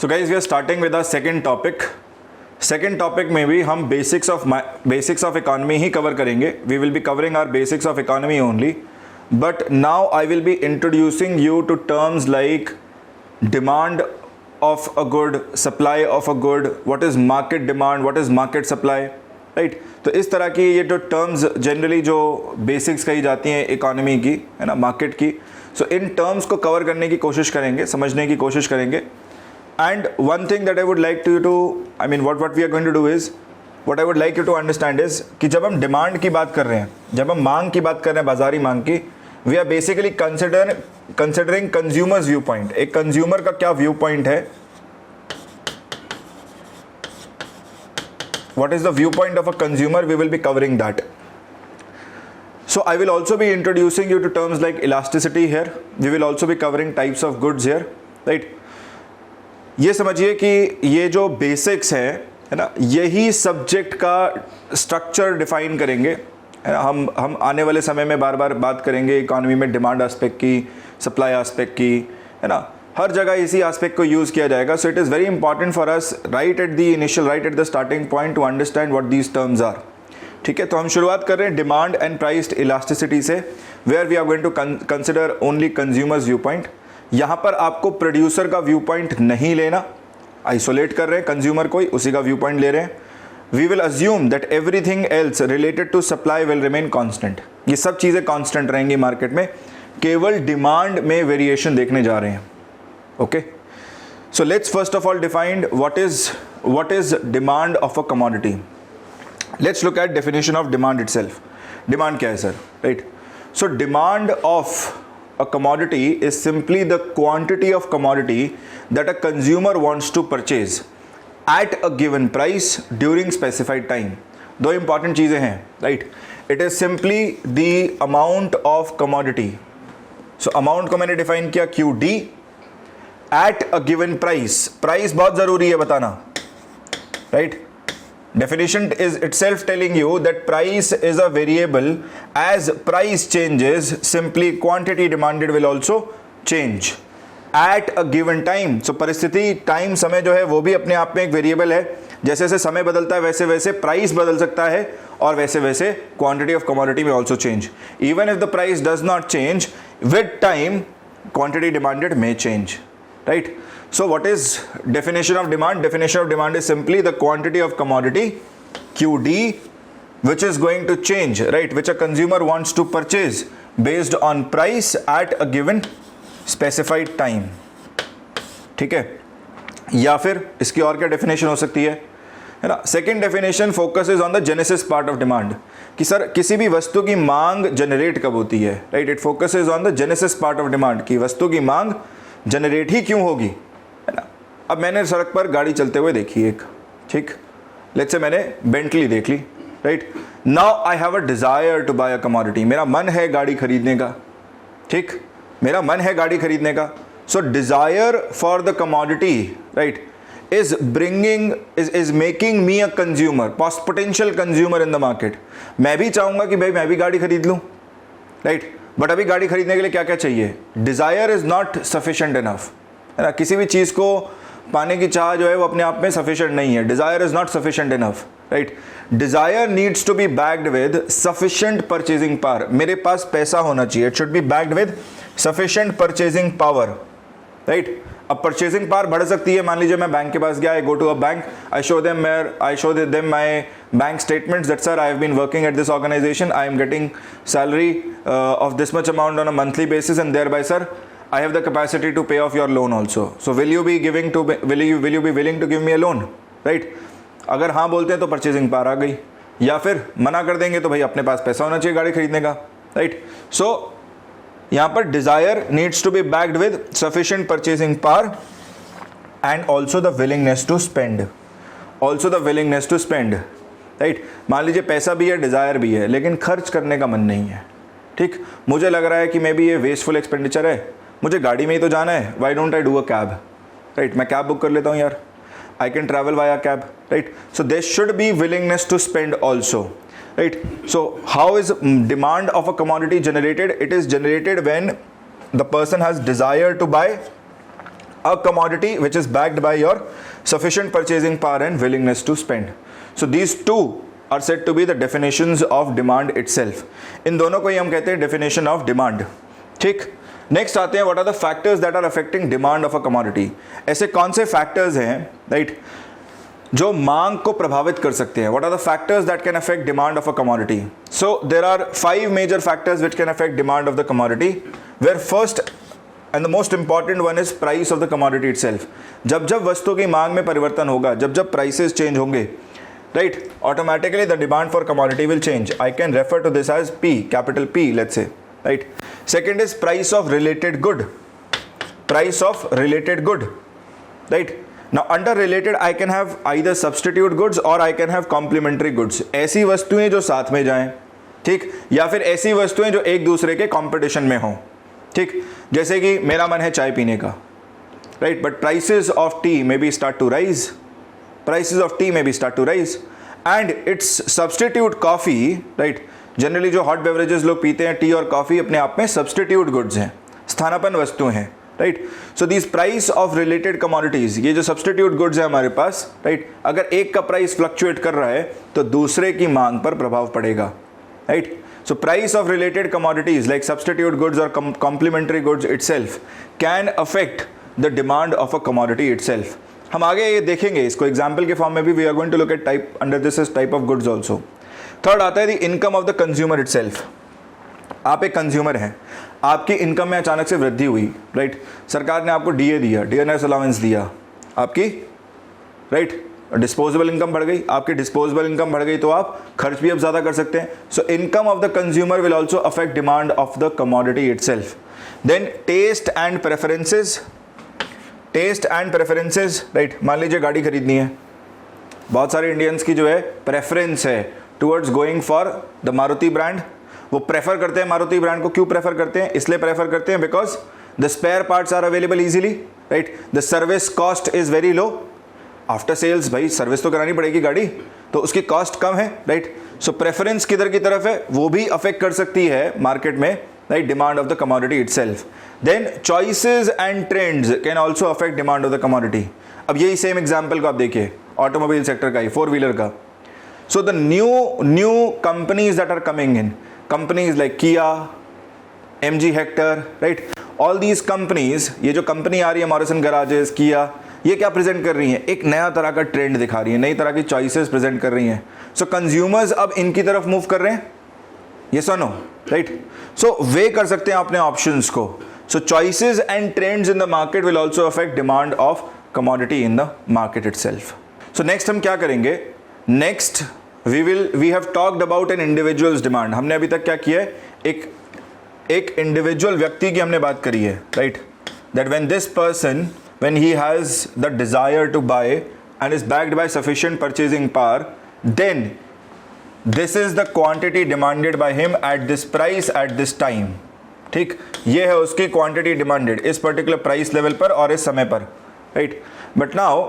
So guys, we are starting with our second topic. Second topic में भी हम basics of economy ही cover करेंगे. We will be covering our basics of economy only, but now I will be introducing you to terms like demand of a good, supply of a good, what is market demand, what is market supply, right. तो इस तरह की ये जो terms generally जो basics कही जाती हैं इकोनॉमी की, है ना, मार्केट की, सो इन टर्म्स को कवर करने की कोशिश करेंगे, समझने की कोशिश करेंगे. And one thing that I would like you to, I mean what we are going to do is, what I would like you to understand is कि जब हम डिमांड की बात कर रहे हैं, जब हम मांग की बात कर रहे हैं, बाजारी मांग की, we are basically considering consumers viewpoint. एक कंज्यूमर का क्या व्यू पॉइंट है, what is the viewpoint of a consumer, we will be covering that. So I will also be introducing you to terms like elasticity here. We will also be covering types of goods here, right. ये समझिए कि ये जो basics है ना, यही subject का structure define करेंगे, है ना. हम आने वाले समय में बार बार बात करेंगे इकोनॉमी में डिमांड एस्पेक्ट की, सप्लाई एस्पेक्ट की, है ना. हर जगह इसी एस्पेक्ट को यूज़ किया जाएगा. So it is very important for us right at the starting point to understand what these terms are. ठीक है, तो हम शुरुआत कर रहे हैं डिमांड एंड प्राइस इलास्टिसिटी से, where we are going to consider only consumers viewpoint. यहाँ पर आपको प्रोड्यूसर का व्यू पॉइंट नहीं लेना, आइसोलेट कर रहे हैं कंज्यूमर को ही, उसी का व्यू पॉइंट ले रहे हैं. We will assume that everything else related to supply will remain constant. ये सब चीज़ें कांस्टेंट रहेंगी मार्केट में, केवल डिमांड में वेरिएशन देखने जा रहे हैं. Okay, so let's first of all defined what is demand of a commodity. Let's look at definition of demand itself. Demand क्या है sir, right. So demand of a commodity is simply the quantity of commodity that a consumer wants to purchase at a given price during specified time. दो important चीज़ें हैं, right. It is simply the amount of commodity. So amount को मैंने define किया QD at a given price. Price बहुत ज़रूरी है बताना, right. Definition is itself telling you that price is a variable. As price changes, simply quantity demanded will also change at a given time. So परिस्थिति, time, समय जो है वो भी अपने आप में एक वेरिएबल है. जैसे जैसे समय बदलता है वैसे वैसे प्राइस बदल सकता है, और वैसे वैसे क्वांटिटी ऑफ कमोडिटी में also change. Even if the price does not change with time, quantity demanded may change, right. So what is definition of demand? Definition of demand is simply the quantity of commodity QD which is going to change, right, which a consumer wants to purchase based on price at a given specified time. ठीक है, या फिर इसकी और क्या definition हो सकती है ना. Second definition focuses on the genesis part of demand, कि सर किसी भी वस्तु की मांग जनरेट कब होती है, right. It focuses on the genesis part of demand, कि वस्तु की मांग जनरेट ही क्यों होगी, है ना. अब मैंने सड़क पर गाड़ी चलते हुए देखी एक, ठीक, लेट्स से मैंने बेंटली देख ली, right. Now I have a desire to buy a commodity. मेरा मन है गाड़ी खरीदने का, ठीक, मेरा मन है गाड़ी खरीदने का. So desire for the commodity, right, is making me a consumer, potential consumer in the market. मैं भी चाहूँगा कि भाई मैं भी गाड़ी खरीद लूँ, राइट. बट अभी गाड़ी खरीदने के लिए क्या क्या चाहिए. Desire is not sufficient enough, है ना. किसी भी चीज़ को पाने की चाह जो है वो अपने आप में सफिशेंट नहीं है. Desire is not sufficient enough, right. Desire needs to be backed with sufficient purchasing power. मेरे पास पैसा होना चाहिए. It should be backed with sufficient purchasing power, right. अब परचेजिंग पावर बढ़ सकती है. मान लीजिए मैं बैंक के पास गया, I go to a bank, I show them my bank statements that sir I have been working at this organisation, I am getting salary of this much amount on a monthly basis, and there by sir I have the capacity to pay off your loan also. So will you be willing to give me a loan, right? अगर हाँ बोलते हैं तो purchasing power आ गई, या फिर मना कर देंगे तो भाई अपने पास पैसा होना चाहिए गाड़ी खरीदने का, राइट. सो यहाँ पर desire needs to be backed with sufficient purchasing power and also the willingness to spend, right. मान लीजिए पैसा भी है, डिज़ायर भी है, लेकिन खर्च करने का मन नहीं है, ठीक. मुझे लग रहा है कि मे बी ये वेस्टफुल एक्सपेंडिचर है, मुझे गाड़ी में ही तो जाना है, why don't I do a cab, right. मैं कैब बुक कर लेता हूँ यार, I can travel via cab, right. So there should be willingness to spend also, right. So how is demand of a commodity generated? It is generated when the person has desire to buy a commodity which is backed by your sufficient purchasing power and willingness to spend. So these two are said to be the definitions of demand itself. इन दोनों को ही हम कहते हैं definition of demand. ठीक, next आते हैं, what are the factors that are affecting demand of a commodity. ऐसे कौन से फैक्टर्स हैं राइट जो मांग को प्रभावित कर सकते हैं. What are the factors that can affect demand of a commodity. So there are 5 major factors which can affect demand of the commodity, where first and the most important one is price of the commodity itself. जब जब वस्तु की मांग में परिवर्तन होगा, जब जब प्राइसेस चेंज होंगे right, automatically the demand for commodity will change. I can refer to this as P, capital P, let's say right. Second is price of related good. Price of related good, right? Now under related I can have either substitute goods or I can have complementary goods. ऐसी वस्तुएं जो साथ में जाएं, ठीक, या फिर ऐसी वस्तुएं जो एक दूसरे के कंपटीशन में हों. ठीक, जैसे कि मेरा मन है चाय पीने का, right? But prices of tea maybe start to rise. Prices of tea maybe start to rise, and its substitute coffee, right? Generally जो हॉट बेवरेजेस लोग पीते हैं, टी और कॉफ़ी, अपने आप में सब्सटीट्यूट गुड्स हैं, स्थानापन्न वस्तुएं हैं right. So this price of related commodities, ये जो सब्सटीट्यूट गुड्स हैं हमारे पास राइट, अगर एक का प्राइस फ्लक्चुएट कर रहा है तो दूसरे की मांग पर प्रभाव पड़ेगा right. So price of related commodities like substitute goods और complementary goods itself can affect the demand of a commodity itself. हम आगे ये देखेंगे इसको एग्जाम्पल के फॉर्म में भी. We are going to look at type under this is type of goods also. Third आता है the income of the consumer itself. आप एक कंज्यूमर हैं, आपकी इनकम में अचानक से वृद्धि हुई राइट. सरकार ने आपको डीए दिया, डियरनेस अलाउंस दिया, आपकी राइट डिस्पोजेबल इनकम बढ़ गई. आपकी डिस्पोजेबल इनकम बढ़ गई तो आप खर्च भी अब ज़्यादा कर सकते हैं. So income of the consumer will also affect demand of the commodity itself. Then taste and preferences. Taste and preferences right, मान लीजिए गाड़ी खरीदनी है, बहुत सारे इंडियंस की जो है प्रेफरेंस है towards going for the Maruti brand. वो प्रेफर करते हैं मारुति ब्रांड को. क्यों प्रेफर करते हैं? इसलिए प्रेफर करते हैं because the spare parts are available easily right. The service cost is very low. After sales भाई सर्विस तो करानी पड़ेगी गाड़ी, तो उसकी कॉस्ट कम है राइट. सो प्रेफरेंस किधर की तरफ है वो भी अफेक्ट कर सकती है मार्केट में right demand of the commodity itself. Then choices and trends can also affect demand of the commodity. अब यही सेम एग्जाम्पल को आप देखिए ऑटोमोबाइल सेक्टर का ही, 4 व्हीलर का. So the new companies that are coming in, companies like Kia, MG Hector, right? All these companies, ये जो company आ रही है मॉरिसन गराजेस, Kia, ये क्या प्रेजेंट कर रही हैं? एक नया तरह का ट्रेंड दिखा रही है, नई तरह की चॉइसेस प्रेजेंट कर रही हैं. सो कंज्यूमर्स अब इनकी तरफ मूव कर रहे हैं, ये सुनो राइट. सो वे कर सकते हैं अपने ऑप्शंस को. So choices and trends in the market will also affect demand of commodity in the market itself. So next हम क्या करेंगे? Next we have talked about an individual's demand. हमने अभी तक क्या किया है? एक इंडिविजुअल व्यक्ति की हमने बात करी है right. that when this person, when he has the desire to buy and is backed by sufficient purchasing power, then this is the quantity demanded by him at this price at this time. ठीक, ये है उसकी quantity demanded इस particular price level पर और इस समय पर right. But now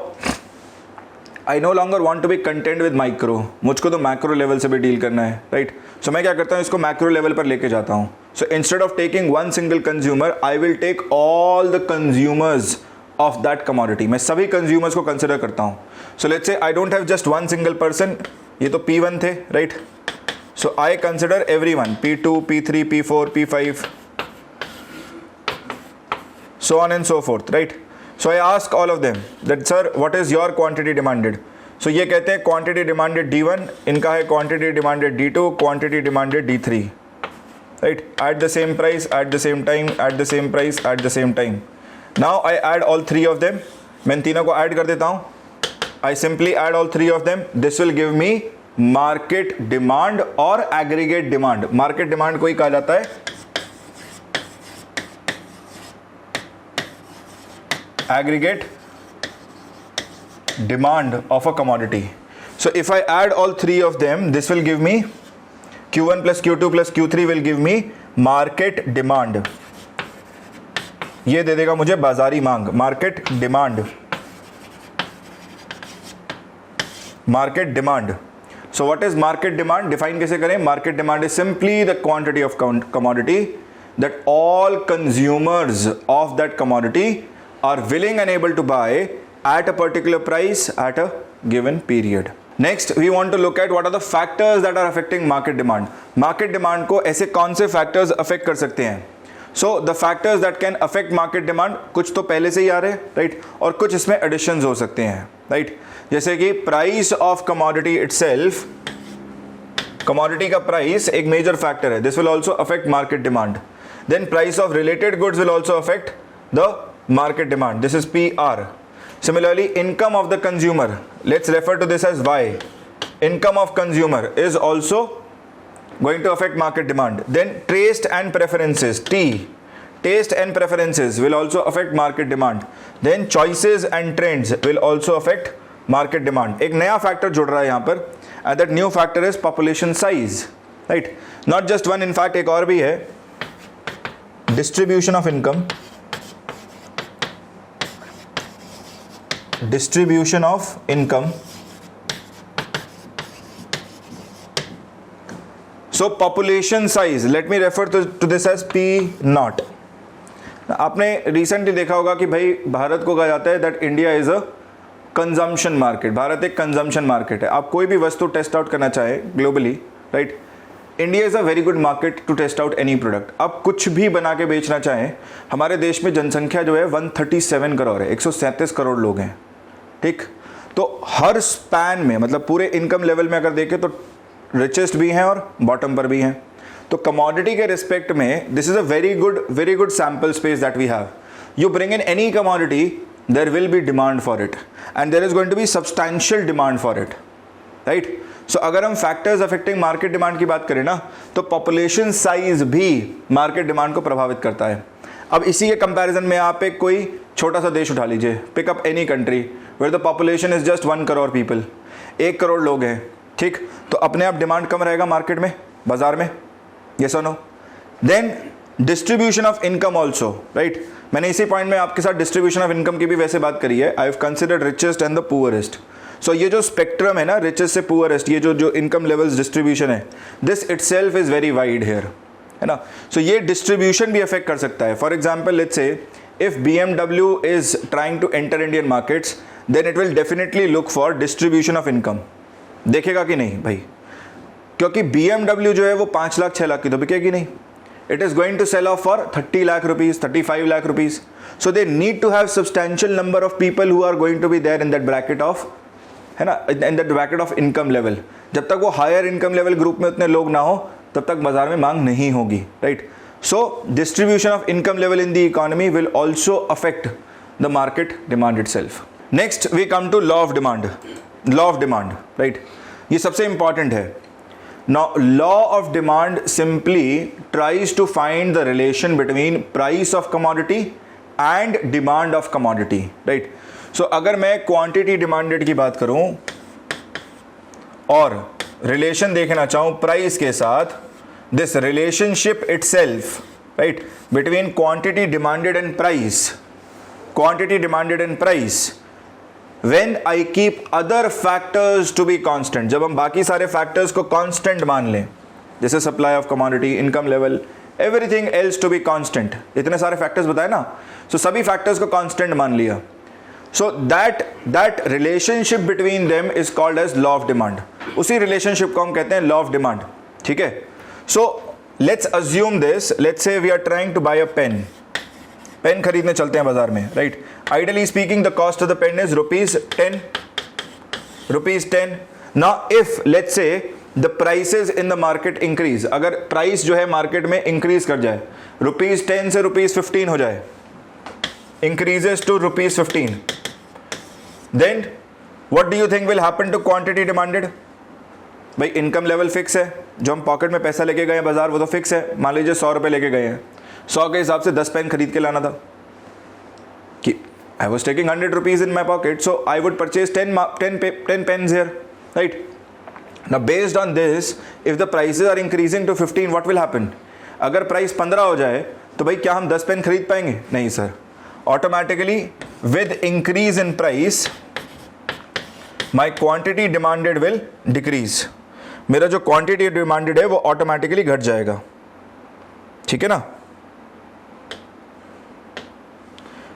I no longer want to be content with micro. मुझको तो मैक्रो लेवल से भी डील करना है राइट. सो मैं क्या करता हूँ, इसको मैक्रो लेवल पर लेके जाता हूँ. So instead of taking one single consumer I will take all the consumers of that commodity. मैं सभी कंज्यूमर्स को कंसिडर करता हूँ. So let's say I don't have just one single person. ये तो P1 थे right. So I consider everyone, P2, P3, P4, P5, so on and so forth right. So I ask all of them that sir what is your quantity demanded. So ये कहते हैं quantity demanded D1, इनका है quantity demanded D2, quantity demanded D3 right, at the same price, at the same time, at the same price, at the same time. Now I add all 3 of them. मैं इन तीनों को add कर देता हूँ. I simply add all 3 of them. This will give me market demand और aggregate demand. Market demand को ही कहा जाता है aggregate demand of a commodity. So if I add all 3 of them, this will give me Q1 plus Q2 plus Q3 will give me market demand. ये दे देगा मुझे बाजारी मांग, market demand. Market demand. So what is market demand? Define कैसे करें? Market demand is simply the quantity of commodity that all consumers of that commodity are willing and able to buy at a particular price at a given period. Next, we want to look at what are the factors that are affecting market demand. Market demand को ऐसे कौन से factors affect कर सकते हैं? So the factors that can affect market demand, कुछ तो पहले से ही आ रहे हैं, right? और कुछ इसमें additions हो सकते हैं, right? जैसे कि price of commodity itself, commodity का price एक major factor है. This will also affect market demand. Then price of related goods will also affect the market demand. This is PR. Similarly, income of the consumer, let's refer to this as Y. Income of consumer is also going to affect market demand. Then taste and preferences, T. Taste and preferences will also affect market demand. Then choices and trends will also affect market demand. एक नया factor जुड़ रहा है यहाँ पर, and that new factor is population size, right? Not just one, in fact एक और भी है, distribution of income. Distribution of income. So population size, let me refer to this as P naught. आपने रिसेंटली देखा होगा कि भाई भारत को कहा जाता है that India is a consumption market. Bharat एक कंजम्पशन मार्केट है. आप कोई भी वस्तु टेस्ट आउट करना चाहे globally, right, India is a very good market to test out any product. आप कुछ भी बना के बेचना चाहें, हमारे देश में जनसंख्या जो है 137 करोड़ है, 137 करोड़ लोग हैं, ठीक. तो हर स्पैन में, मतलब पूरे इनकम लेवल में अगर देखें तो रिचेस्ट भी हैं और बॉटम पर भी हैं. तो कमोडिटी के रिस्पेक्ट में this is a very good sample space that we have. You bring in any commodity, there will be demand for it and there is going to be substantial demand for it, right. So अगर हम factors affecting market demand की बात करें ना, तो population size भी market demand को प्रभावित करता है. अब इसी के कंपैरिजन में आप एक कोई छोटा सा देश उठा लीजिए, pick up any country where the population is just 1 crore people, 1 crore लोग हैं, ठीक. तो अपने आप डिमांड कम रहेगा मार्केट में, बाजार में, यस और no. Then distribution of income also, right. मैंने इसी पॉइंट में आपके साथ डिस्ट्रीब्यूशन ऑफ इनकम की भी वैसे बात करी है. I have considered richest and the poorest. So ये जो स्पेक्ट्रम है ना, रिचेस्ट से पुअरेस्ट, ये जो इनकम लेवल्स डिस्ट्रीब्यूशन है, this itself is very wide here, है ना. सो ये डिस्ट्रीब्यूशन भी अफेक्ट कर सकता है. For example, let's say if BMW is trying to enter Indian markets, then it will definitely look for distribution of income. देखेगा कि नहीं भाई, क्योंकि BMW जो है वो 5 लाख 6 लाख की तो बिकेगी नहीं. It is going to sell off for 30 lakh rupees, 35 lakh rupees. So they need to have substantial number of people who are going to be there in that bracket of, है ना, in that bracket of income level. जब तक वो higher income level group में उतने लोग ना हो, तब तक बाजार में मांग नहीं होगी, right? So distribution of income level in the economy will also affect the market demand itself. Next we come to law of demand. Law of demand, right? ये सबसे important है. Now law of demand simply tries to find the relation between price of commodity and demand of commodity, right? So अगर मैं quantity demanded की बात करूं और relation देखना चाहूं price के साथ, this relationship itself, right, between quantity demanded and price, when I keep other factors to be constant, जब हम बाकी सारे factors को constant मान लें, जैसे supply of commodity, income level, everything else to be constant, इतने सारे factors बताए ना, so सभी factors को constant मान लिया, so that relationship between them is called as law of demand. उसी relationship को हम कहते हैं law of demand, ठीक है. So let's assume this. Let's say we are trying to buy a pen. Pen खरीदने चलते हैं बाजार में, right? Ideally speaking, the cost of the pen is rupees 10. Now if let's say the prices in the market increase, अगर price जो है market में increase कर जाए, rupees 10 से rupees 15 हो जाए, increases to rupees 15, then what do you think will happen to quantity demanded? भाई इनकम लेवल फिक्स है, जो हम पॉकेट में पैसा लेके गए हैं बाजार वो तो फिक्स है. मान लीजिए 100 रुपये लेके गए हैं, 100 के हिसाब से 10 पेन खरीद के लाना था, कि I was taking 100 rupees in my pocket, so I would purchase 10 pens here, right. Now based on this, if the prices are increasing to 15, what will happen? अगर प्राइस 15 हो जाए तो भाई क्या हम 10 पेन खरीद पाएंगे? नहीं sir. Automatically with increase in price my quantity demanded will decrease. मेरा जो क्वांटिटी डिमांडेड है वो ऑटोमेटिकली घट जाएगा, ठीक है ना.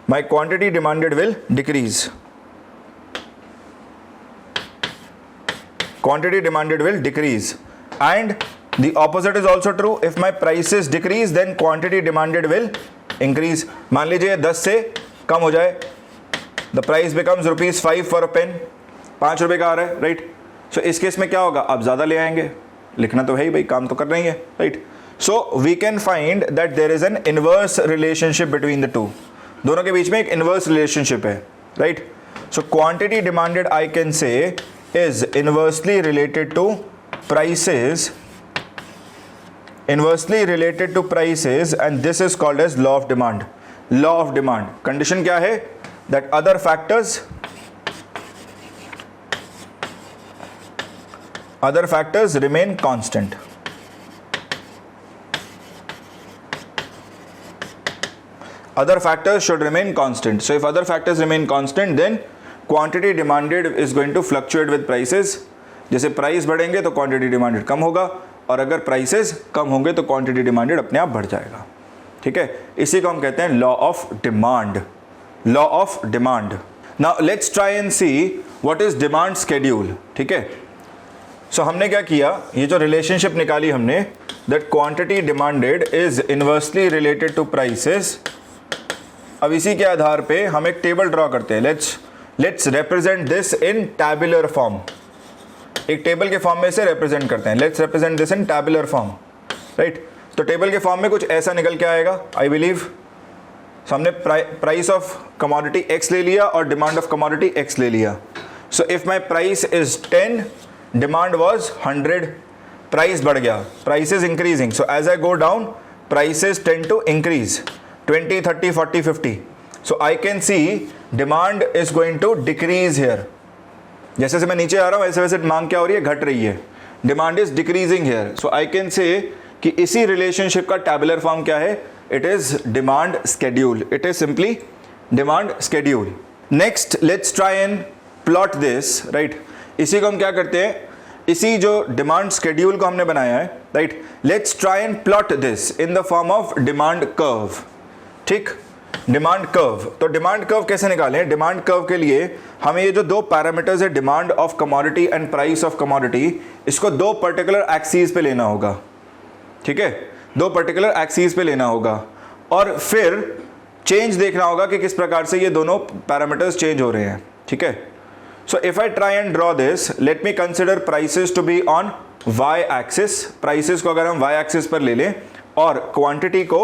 my quantity demanded will decrease. Quantity demanded will decrease. And the opposite is also true. If my prices decrease, then quantity demanded will increase. मान लीजिए 10 से कम हो जाए, the price becomes ₹5 for a pen. 5 रुपये का आ रहा है, राइट. सो इस केस में क्या होगा, आप ज़्यादा ले आएंगे. लिखना तो है ही भाई, काम तो करना ही है, right. So we can find that there is an inverse relationship between the two. दोनों के बीच में एक इनवर्स रिलेशनशिप है, right. So quantity demanded I can say is inversely related to prices, inversely related to prices, and this is called as law of demand. Law of demand condition क्या है, that other factors remain constant. Other factors should remain constant. So if other factors remain constant, then quantity demanded is going to fluctuate with prices. जैसे price बढ़ेंगे तो quantity demanded कम होगा, और अगर prices कम होंगे तो क्वांटिटी डिमांडेड अपने आप बढ़ जाएगा. ठीक है, इसी को हम कहते हैं law of demand. Law of demand. Now let's try and see what is demand schedule. ठीक है, सो हमने क्या किया, ये जो रिलेशनशिप निकाली हमने, that quantity demanded is inversely related to prices. अब इसी के आधार पे हम एक टेबल ड्रॉ करते हैं. Let's represent this in tabular form. एक टेबल के फॉर्म में से रिप्रेजेंट करते हैं. Let's represent this in tabular form, right. तो टेबल के फॉर्म में कुछ ऐसा निकल के आएगा, आई बिलीव. हमने प्राइस ऑफ कमोडिटी एक्स ले लिया और डिमांड ऑफ कमोडिटी एक्स ले लिया. So if my price is 10, demand was 100, price बढ़ गया, price is increasing. So as I go down, prices tend to increase 20, 30, 40, 50. So I can see demand is going to decrease here. जैसे जैसे मैं नीचे आ रहा हूँ वैसे वैसे मांग क्या हो रही है, घट रही है. Demand is decreasing here. So I can से कि इसी रिलेशनशिप का टैबुलर फॉर्म क्या है, it is demand schedule. It is simply demand schedule. Next let's try and plot this, right. इसी को हम क्या करते हैं, इसी जो डिमांड स्केड्यूल को हमने बनाया है, right. Let's try and plot this in the form of demand curve. ठीक, डिमांड कर्व. तो डिमांड कर्व कैसे निकालें, डिमांड कर्व के लिए हमें ये जो दो पैरामीटर्स है, demand of commodity and price of commodity, इसको दो पर्टिकुलर एक्सीज पे लेना होगा. ठीक है, दो पर्टिकुलर एक्सीज पे लेना होगा, और फिर चेंज देखना होगा कि किस प्रकार से ये दोनों पैरामीटर्स चेंज हो रहे हैं. ठीक है. So if I try and draw this, let me consider prices to be on y axis. Prices को अगर हम y axis पर ले लें, और quantity को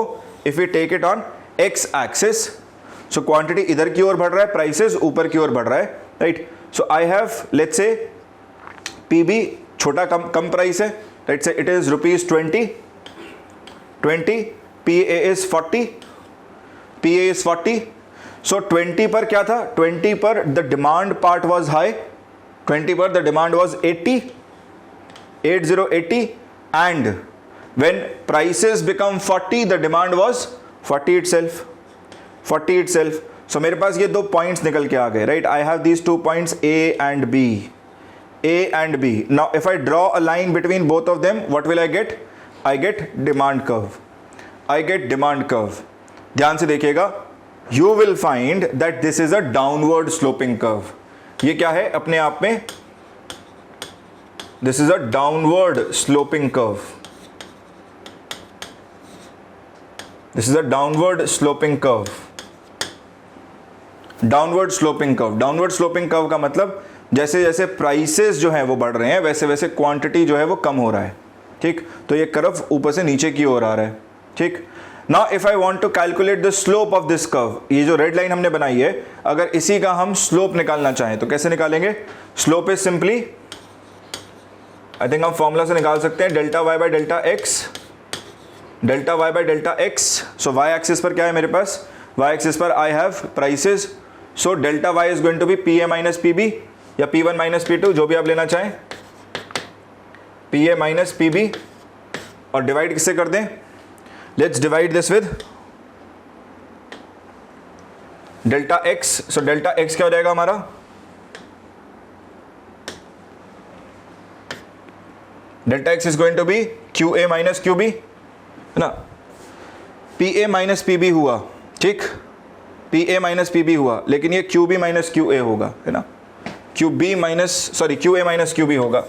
if we take it on x axis, so quantity इधर की ओर बढ़ रहा है, prices ऊपर की ओर बढ़ रहा है, right? So I have, let's say PB छोटा कम प्राइस है, let's say it is ₹20, PA is 40. सो 20 पर क्या था, 20 पर the demand part was high, 20 पर the demand was 80, and when prices become 40 the demand was 40 itself. So मेरे पास ये दो पॉइंट्स निकल के आ गए, right. I have these 2 points A and B. Now if I draw a line between both of them, what will I get, I get demand curve. ध्यान से देखिएगा, you will find that this is a downward sloping curve. ये क्या है अपने आप में, this is a downward sloping curve. This is a downward sloping curve. Downward sloping curve का मतलब जैसे जैसे प्राइसेस जो है वो बढ़ रहे हैं, वैसे वैसे क्वांटिटी जो है वो कम हो रहा है. ठीक, तो ये कर्व ऊपर से नीचे की ओर आ रहा है. ठीक. Now if I want to calculate the slope of this curve, ये जो रेड लाइन हमने बनाई है, अगर इसी का हम स्लोप निकालना चाहें तो कैसे निकालेंगे. Slope is simply, I think हम फॉर्मूला से निकाल सकते हैं, delta Y by delta X. So Y axis पर क्या है मेरे पास, वाई एक्सिस पर I have prices. So delta Y is going to be PA minus PB या P1 माइनस P2, जो भी आप लेना चाहें, PA माइनस PB, और डिवाइड किससे कर दें, let's divide this with delta x. so delta x क्या हो जाएगा हमारा, delta x is going to be QA minus QB, है ना. PA minus PB हुआ. ठीक, P A minus P B हुआ, लेकिन ये Q B minus Q A होगा, है ना, Q B minus sorry Q A minus Q B होगा,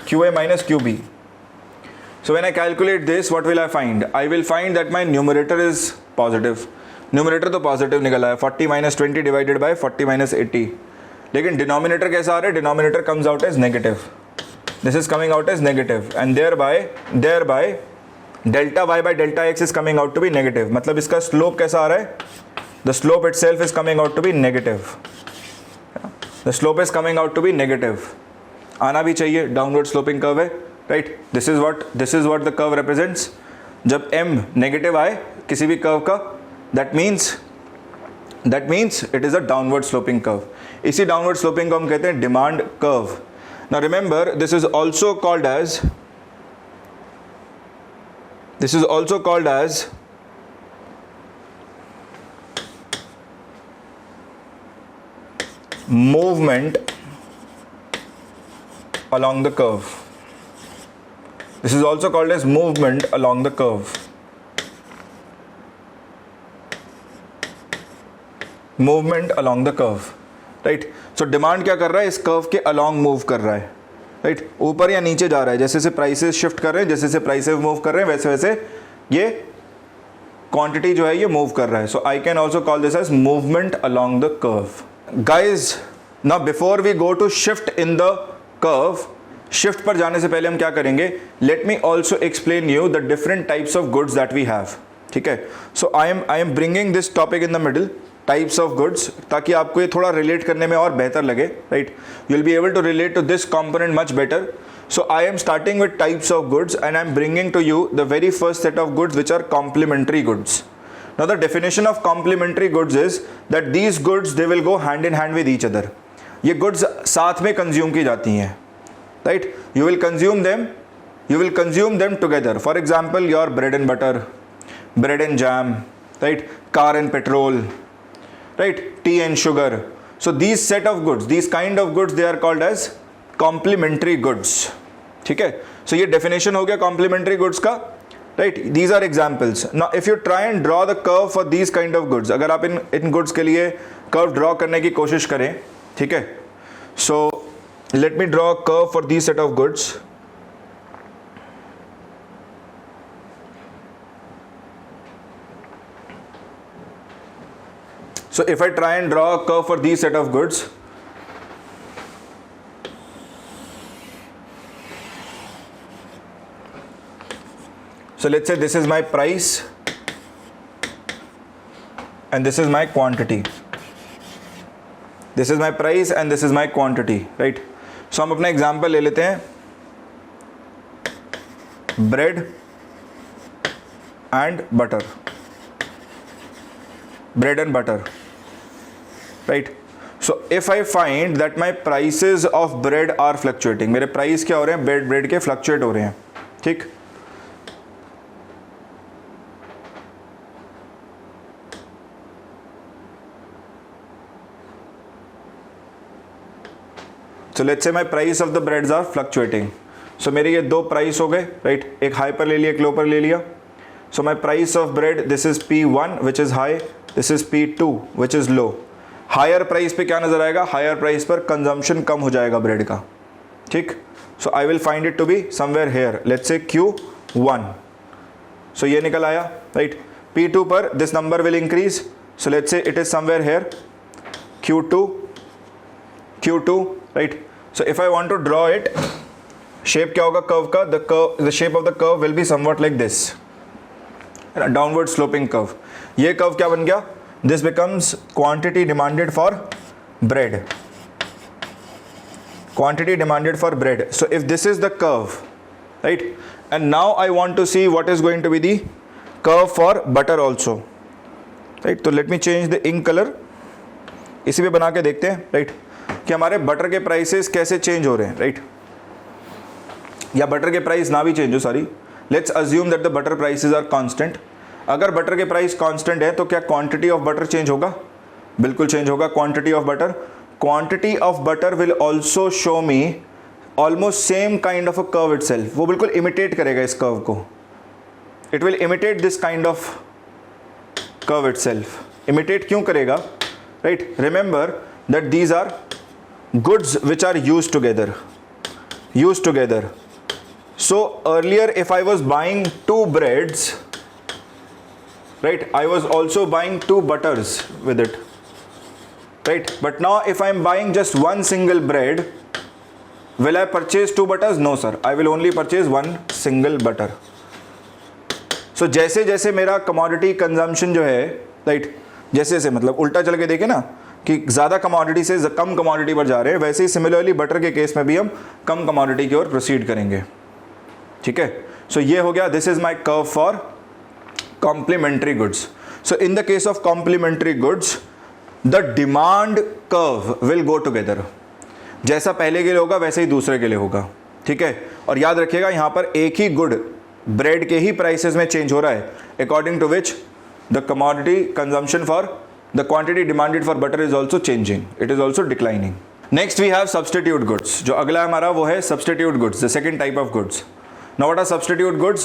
Q A minus Q B. So when I calculate this, what will I find? I will find that my numerator is positive. Numerator तो positive निकला है, 40 minus 20 divided by 40 minus 80. लेकिन denominator कैसा आ रहा है? Denominator comes out as negative. This is coming out as negative, and thereby delta y by delta x is coming out to be negative. मतलब इसका slope कैसा आ रहा है? The slope itself is coming out to be negative. The slope is coming out to be negative. आना भी चाहिए, downward sloping curve है. Right, this is what the curve represents. जब m नेगेटिव आए किसी भी कर्व का, that means it is a downward sloping curve. इसी डाउनवर्ड स्लोपिंग को हम कहते हैं demand curve. Now remember, this is also called as movement along the curve. This is also called as movement along the curve. Movement along the curve, right? So demand क्या कर रहा है? इस curve के along move कर रहा है, right? ऊपर या नीचे जा रहा है. जैसे जैसे prices shift कर रहे हैं, जैसे जैसे prices move कर रहे हैं, वैसे वैसे ये quantity जो है ये move कर रहा है. So I can also call this as movement along the curve. Guys, now before we go to shift in the curve, shift पर जाने से पहले हम क्या करेंगे? Let me also explain you the different types of goods that we have. ठीक है, so I am bringing this topic in the middle, types of goods, ताकि आपको ये थोड़ा रिलेट करने में और बेहतर लगे, right? You will be able to relate to this component much better. So I am starting with types of goods and I am bringing to you the very first set of goods which are complementary goods. Now the definition of complementary goods is that these goods they will go hand in hand with each other. ये goods साथ में consume की जाती हैं, right? You will consume them together. For example, your bread and butter, bread and jam, right? Car and petrol, right? Tea and sugar. So these set of goods, these kind of goods, they are called as complementary goods. ठीक है, so ये definition हो गया complementary goods का, right? These are examples. Now if you try and draw the curve for these kind of goods, अगर आप इन goods के लिए curve draw करने की कोशिश करें, ठीक है, so let me draw a curve for these set of goods. So if I try and draw a curve for these set of goods, so let's say this is my price and this is my quantity. This is my price and this is my quantity, right? So हम अपना example ले लेते हैं, bread and butter, bread and butter, right? So if I find that my prices of bread are fluctuating, मेरे price क्या हो रहे हैं? ब्रेड के फ्लक्चुएट हो रहे हैं, ठीक? So let's say my price of the breads are fluctuating. So मेरे ये दो प्राइस हो गए, राइट? एक हाई पर ले लिया, एक लो पर ले लिया. So my price of bread, this is P1 which is high, this is P2 which is low. Higher price पे क्या नजर आएगा? हायर प्राइस पर कंजम्पशन कम हो जाएगा ब्रेड का, ठीक? So I will find it to be somewhere here. Let's say Q1. So ये निकल आया, राइट? P2 पर this number will increase. So let's say it is somewhere here. Q2, right? So if I want to draw it, shape क्या होगा curve का? The shape of the curve will be somewhat like this, downward sloping curve. ये curve क्या बन गया? This becomes quantity demanded for bread. Quantity demanded for bread. So if this is the curve, right? And now I want to see what is going to be the curve for butter also, right? So let me change the ink color. इसी पे बना के देखते हैं, right? कि हमारे butter के prices कैसे चेंज हो रहे हैं, राइट? या बटर के प्राइस ना भी चेंज हो, sorry, let's assume that the butter prices are constant. अगर बटर के प्राइस कांस्टेंट है तो क्या क्वांटिटी ऑफ बटर चेंज होगा? बिल्कुल चेंज होगा. Quantity of butter will also show me almost same kind of a curve itself. वो बिल्कुल इमिटेट करेगा इस कर्व को. It will imitate this kind of curve itself, imitate क्यों करेगा, right? Remember that these are goods which are use together. So earlier if I was buying 2 breads, right, I was also buying 2 butters with it, right? But now if I am buying just one single bread, will I purchase 2 butters? No sir, I will only purchase one single butter. So जैसे जैसे मेरा commodity consumption जो है, right, जैसे जैसे मतलब उल्टा चल के देखे ना कि ज़्यादा कमोडिटी से कम कमोडिटी पर जा रहे हैं, वैसे ही सिमिलरली बटर के केस में भी हम कम कमोडिटी की ओर प्रोसीड करेंगे. ठीक है, सो ये हो गया. This is my curve for complementary goods. So in the case of complementary goods the demand curve will go together. जैसा पहले के लिए होगा वैसे ही दूसरे के लिए होगा. ठीक है, और याद रखिएगा यहाँ पर एक ही गुड ब्रेड के ही प्राइसेस में चेंज हो रहा है, according to which the commodity consumption for the quantity demanded for butter is also changing, it is also declining. Next we have substitute goods. जो अगला हमारा वो है substitute goods, the second type of goods. Now what are substitute goods?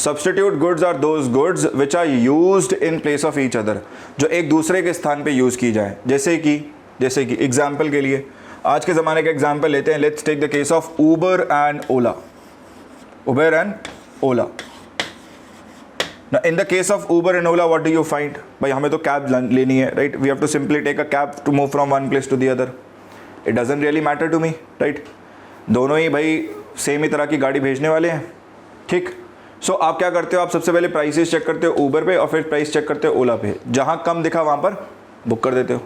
Substitute goods are those goods which are used in place of each other, जो एक दूसरे के स्थान पे यूज़ की जाए. जैसे कि एग्जाम्पल के लिए आज के ज़माने का एग्जाम्पल लेते हैं. Let's take the case of Uber and Ola. Now in the case of Uber and Ola, what do you find? भाई हमें तो कैब लेनी है, right? We have to simply take a cab to move from one place to the other. It doesn't really matter to me, right? दोनों ही भाई same ही तरह की गाड़ी भेजने वाले हैं. ठीक, सो आप क्या करते हो, आप सबसे पहले प्राइसेस चेक करते हो ऊबर पे और फिर प्राइस चेक करते हो ओला पे. जहाँ कम दिखा वहाँ पर बुक कर देते हो,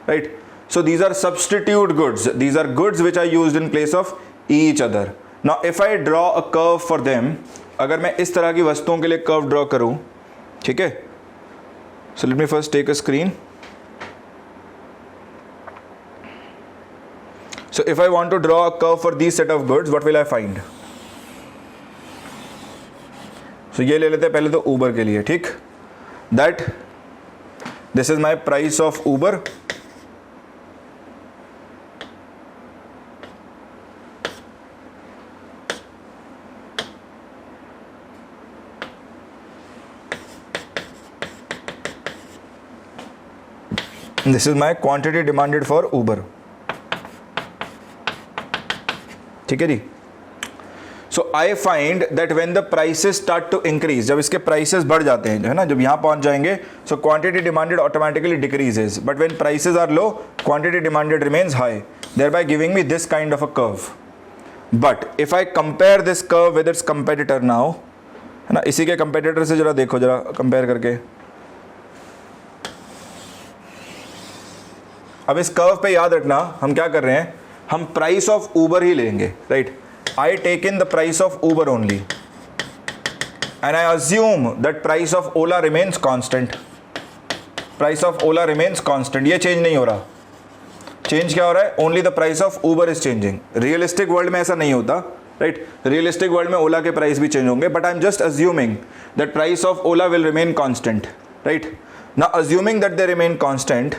right? So these are substitute goods. These are goods which are used in place of each other. Now if I draw a curve for them, अगर मैं इस तरह की वस्तुओं के लिए कर्व ड्रॉ करूं, ठीक है, so let me first take a screen. So if I want to draw a curve for this set of goods, what will I find? So ये ले लेते हैं पहले तो ऊबर के लिए. ठीक, that this is my price of Uber. This is my quantity demanded for Uber. ठीक है जी. So I find that when the prices start to increase, जब इसके prices बढ़ जाते हैं, है ना, जब यहाँ पहुँच जाएंगे, so quantity demanded automatically decreases. But when prices are low, quantity demanded remains high, thereby giving me this kind of a curve. But if I compare this curve with its competitor now, है ना, इसी के competitor से जरा देखो, जरा compare करके. अब इस कर्व पे याद रखना हम क्या कर रहे हैं, हम प्राइस ऑफ ऊबर ही लेंगे, right? I take in the price of Uber only and I assume that price of Ola remains constant. Price of Ola remains constant, ये चेंज नहीं हो रहा. चेंज क्या हो रहा है? Only the price of Uber is changing. Realistic world में ऐसा नहीं होता, राइट? रियलिस्टिक वर्ल्ड में ओला के प्राइस भी चेंज होंगे, but I am just assuming that price of Ola will remain constant, right? Now assuming that they remain constant,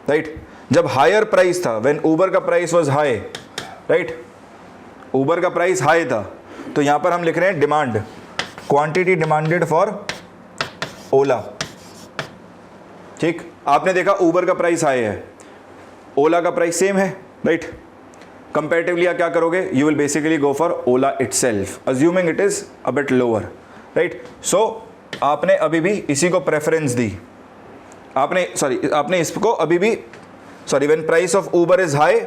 right? जब higher price था, व्हेन ऊबर का price was high, right, Uber का price high था, तो यहां पर हम लिख रहे हैं डिमांड, क्वांटिटी डिमांडेड फॉर ओला. ठीक, आपने देखा ऊबर का प्राइस हाई है, ओला का प्राइस सेम है, राइट? कंपैरेटिवली आप क्या करोगे? You will basically go for Ola itself, assuming it is a bit lower, right? So आपने अभी भी इसी को प्रेफरेंस दी, आपने इसको अभी भी, when price of Uber is high,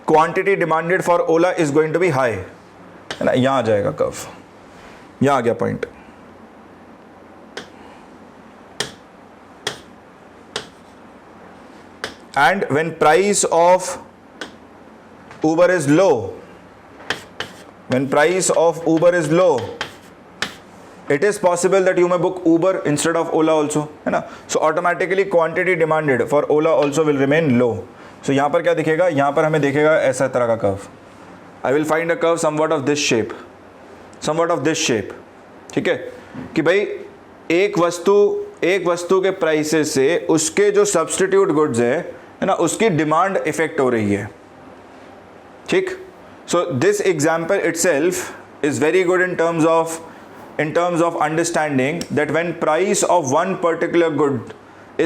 quantity demanded for Ola is going to be high, है ना? यहाँ आ जाएगा कर्व, यहाँ आ गया point. And when price of Uber is low, it is possible that you may book Uber instead of Ola also, है ना? So automatically quantity demanded for Ola also will remain low. So यहाँ पर क्या दिखेगा? यहाँ पर हमें दिखेगा ऐसा तरह का curve. I will find a curve somewhat of this shape. ठीक है, कि भाई एक वस्तु के प्राइसेस से उसके जो सब्सटीट्यूट गुड्स है ना, उसकी डिमांड इफेक्ट हो रही है. ठीक, so this example itself is very good in terms of in terms of understanding that when price of one particular good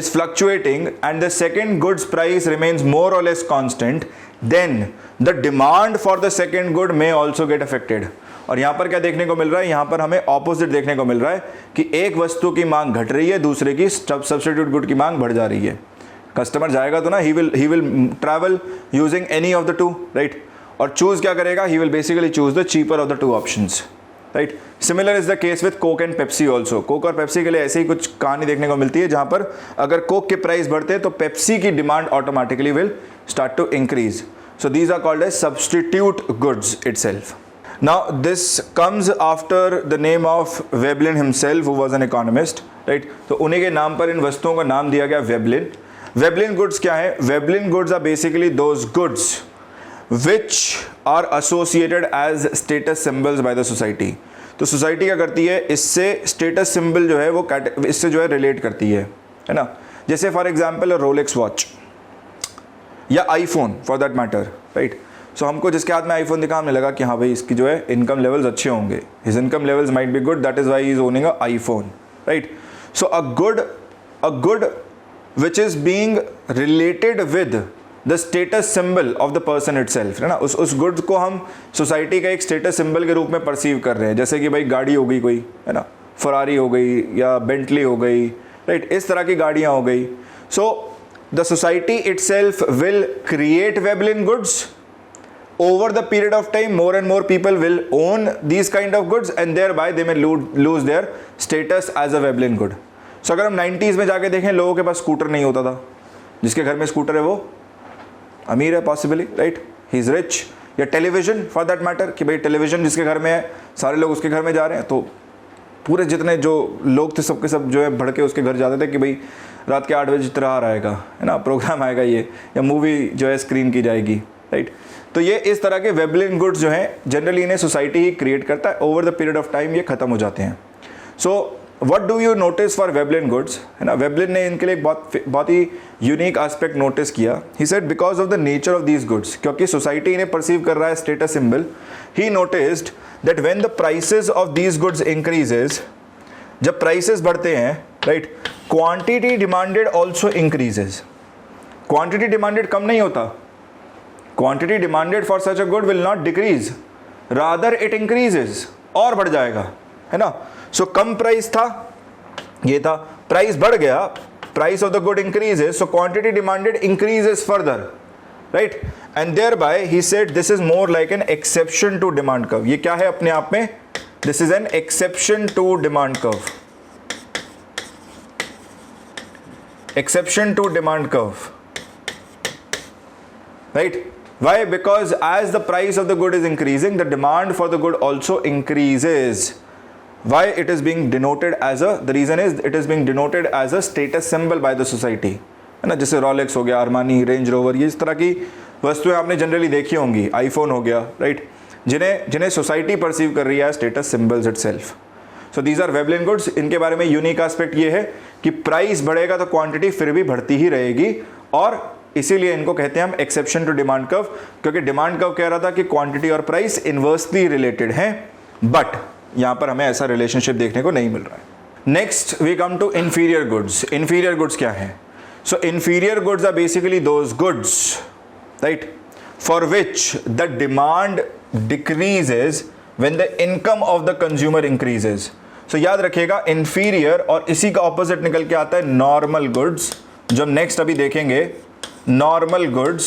is fluctuating and the second good's price remains more or less constant, then the demand for the second good may also get affected. और यहाँ पर क्या देखने को मिल रहा है, यहाँ पर हमें ऑपोजिट देखने को मिल रहा है कि एक वस्तु की मांग घट रही है, दूसरे की सब्स्टिट्यूट गुड की मांग बढ़ जा रही है. कस्टमर जाएगा तो ना he will travel using any of the two, right, और चूज क्या करेगा, he will basically choose the cheaper of the two options, right. Similar is the case with Coke and Pepsi also. Coke और Pepsi के लिए ऐसे ही कुछ कहानी देखने को मिलती है जहां पर अगर कोक के प्राइस बढ़ते हैं तो पेप्सी की demand automatically will start to increase. So these are called as substitute goods itself. Now this comes after the name of Veblen himself, who was an economist, right? तो उन्हीं के नाम पर इन वस्तुओं का नाम दिया गया Veblen. Veblen goods क्या है? Veblen goods are basically those goods which are associated as status symbols by the society. तो सोसाइटी क्या करती है, इससे स्टेटस सिंबल जो है वो इससे जो है रिलेट करती है ना. जैसे फॉर एग्जाम्पल रोलेक्स वॉच या iPhone for that matter, right. So हमको जिसके हाथ में आईफोन दिखा हमने लगा कि हाँ भाई इसकी जो है इनकम लेवल्स अच्छे होंगे, his income levels might be good, that is why he is owning a iPhone, right. So a good which is being related with the status symbol of the person itself, है ना. उस good को हम society का एक status symbol के रूप में परसीव कर रहे हैं. जैसे कि भाई गाड़ी हो गई कोई, है ना, फरारी हो गई या बेंटली हो गई, राइट, इस तरह की गाड़ियाँ हो गई. So the society itself will create Veblen goods. Over the period of time, more and more people will own these kind of goods and thereby they may lose their status as a Veblen good. So अगर हम 90s में जाके देखें, लोगों के पास scooter नहीं होता था. जिसके घर में स्कूटर है वो अमीर है possibly, right, he is rich. या टेलीविज़न फॉर दैट मैटर, कि भाई टेलीविज़न जिसके घर में है सारे लोग उसके घर में जा रहे हैं, तो पूरे जितने जो लोग थे सबके सब जो है भड़के उसके घर जाते थे कि भाई रात के 8 बजे इश्तेहार आएगा, है ना, प्रोग्राम आएगा ये, या मूवी जो है स्क्रीन की जाएगी, राइट. तो ये इस तरह के वेबलिन गुड्स जो हैं जनरली इन्हें सोसाइटी ही क्रिएट करता है. Over the period of time ये खत्म हो जाते हैं. So what do you notice for Veblen goods, है ना. वेबलिन ने इनके लिए बहुत ही यूनिक एस्पेक्ट नोटिस किया. He said because of the nature of these goods, क्योंकि सोसाइटी इन्हें परसीव कर रहा है status symbol, he noticed that when the prices of these goods increases, जब प्राइसेस बढ़ते हैं, right, quantity demanded also increases. Quantity demanded कम नहीं होता. Quantity demanded for such a good will not decrease, rather it increases, और बढ़ जाएगा, है ना. सो कम प्राइस था, ये था, प्राइस बढ़ गया, price of the good increases, so quantity demanded increases further, right. And there bye he said this is more like an exception to demand curve. ये क्या है अपने आप में, this is an exception to demand curve. Exception to demand curve, right. Why? Because as the price of the good is increasing, the demand for the good also increases. Why it is being denoted as a, the reason is it is being denoted as a status symbol by the society, है ना. जैसे Rolex हो गया, Armani, range rover, ये इस तरह की वस्तुएं आपने जनरली देखी होंगी, आईफोन हो गया, राइट, जिन्हें सोसाइटी परसीव कर रही है status symbols itself. So these are Veblen goods. इनके बारे में यूनिक एस्पेक्ट ये है कि प्राइस बढ़ेगा तो क्वांटिटी फिर भी बढ़ती ही रहेगी, और इसीलिए इनको कहते हैं हम एक्सेप्शन टू डिमांड कर्व, क्योंकि डिमांड कर्व कह रहा था कि क्वांटिटी और प्राइस इनवर्सली रिलेटेड हैं, बट यहां पर हमें ऐसा रिलेशनशिप देखने को नहीं मिल रहा है. Next we come to inferior goods. Inferior goods क्या है? So inferior goods are basically those goods, right, for which the demand decreases when the income of the consumer increases. So याद रखिएगा, इंफीरियर और इसी का ऑपोजिट निकल के आता है नॉर्मल गुड्स, जो हम नेक्स्ट अभी देखेंगे. Normal goods.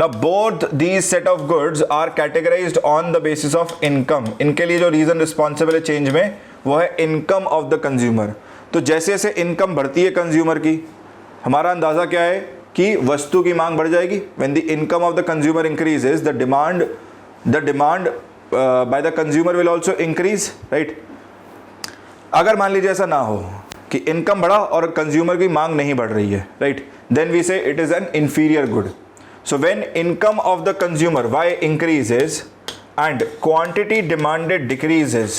Now both these set of goods are categorized on the basis of income. इनके लिए जो रीजन रिस्पॉन्सिबल है चेंज में वो है इनकम ऑफ द कंज्यूमर. तो जैसे जैसे इनकम बढ़ती है कंज्यूमर की, हमारा अंदाजा क्या है कि वस्तु की मांग बढ़ जाएगी. When the income of the consumer increases, the demand by the consumer will also increase, right? अगर मान लीजिए ऐसा ना हो कि इनकम बढ़ा और कंज्यूमर की मांग नहीं बढ़ रही है, right, then we say it is an inferior good. So when income of the consumer Y increases and quantity demanded decreases,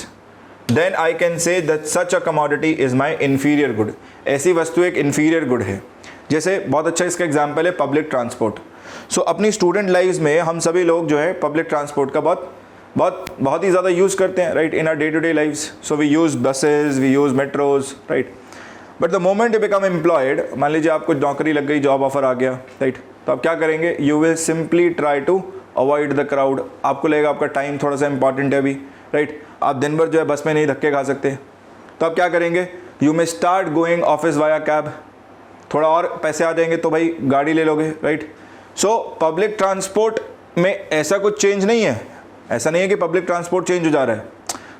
then I can say that such a commodity is my inferior good. ऐसी वस्तु एक inferior good है. जैसे बहुत अच्छा इसका example है public transport. सो अपनी स्टूडेंट लाइफ में हम सभी लोग जो है पब्लिक ट्रांसपोर्ट का बहुत बहुत ही ज़्यादा यूज़ करते हैं, right, in our day to day lifes. So we use buses, we use metros, right. But the moment you become employed, मान लीजिए आपको नौकरी लग गई, जॉब ऑफर आ गया, राइट, तो आप क्या करेंगे? You will simply try to avoid the crowd. आपको लगेगा आपका टाइम थोड़ा सा इंपॉर्टेंट है अभी, राइट. आप दिन भर जो है बस में नहीं धक्के खा सकते, तो आप क्या करेंगे? You may start going office via cab. थोड़ा और पैसे आ जाएंगे तो भाई गाड़ी ले लोगे, राइट. सो पब्लिक ट्रांसपोर्ट में ऐसा कुछ चेंज नहीं है. ऐसा नहीं है कि पब्लिक ट्रांसपोर्ट चेंज हो जा रहा है.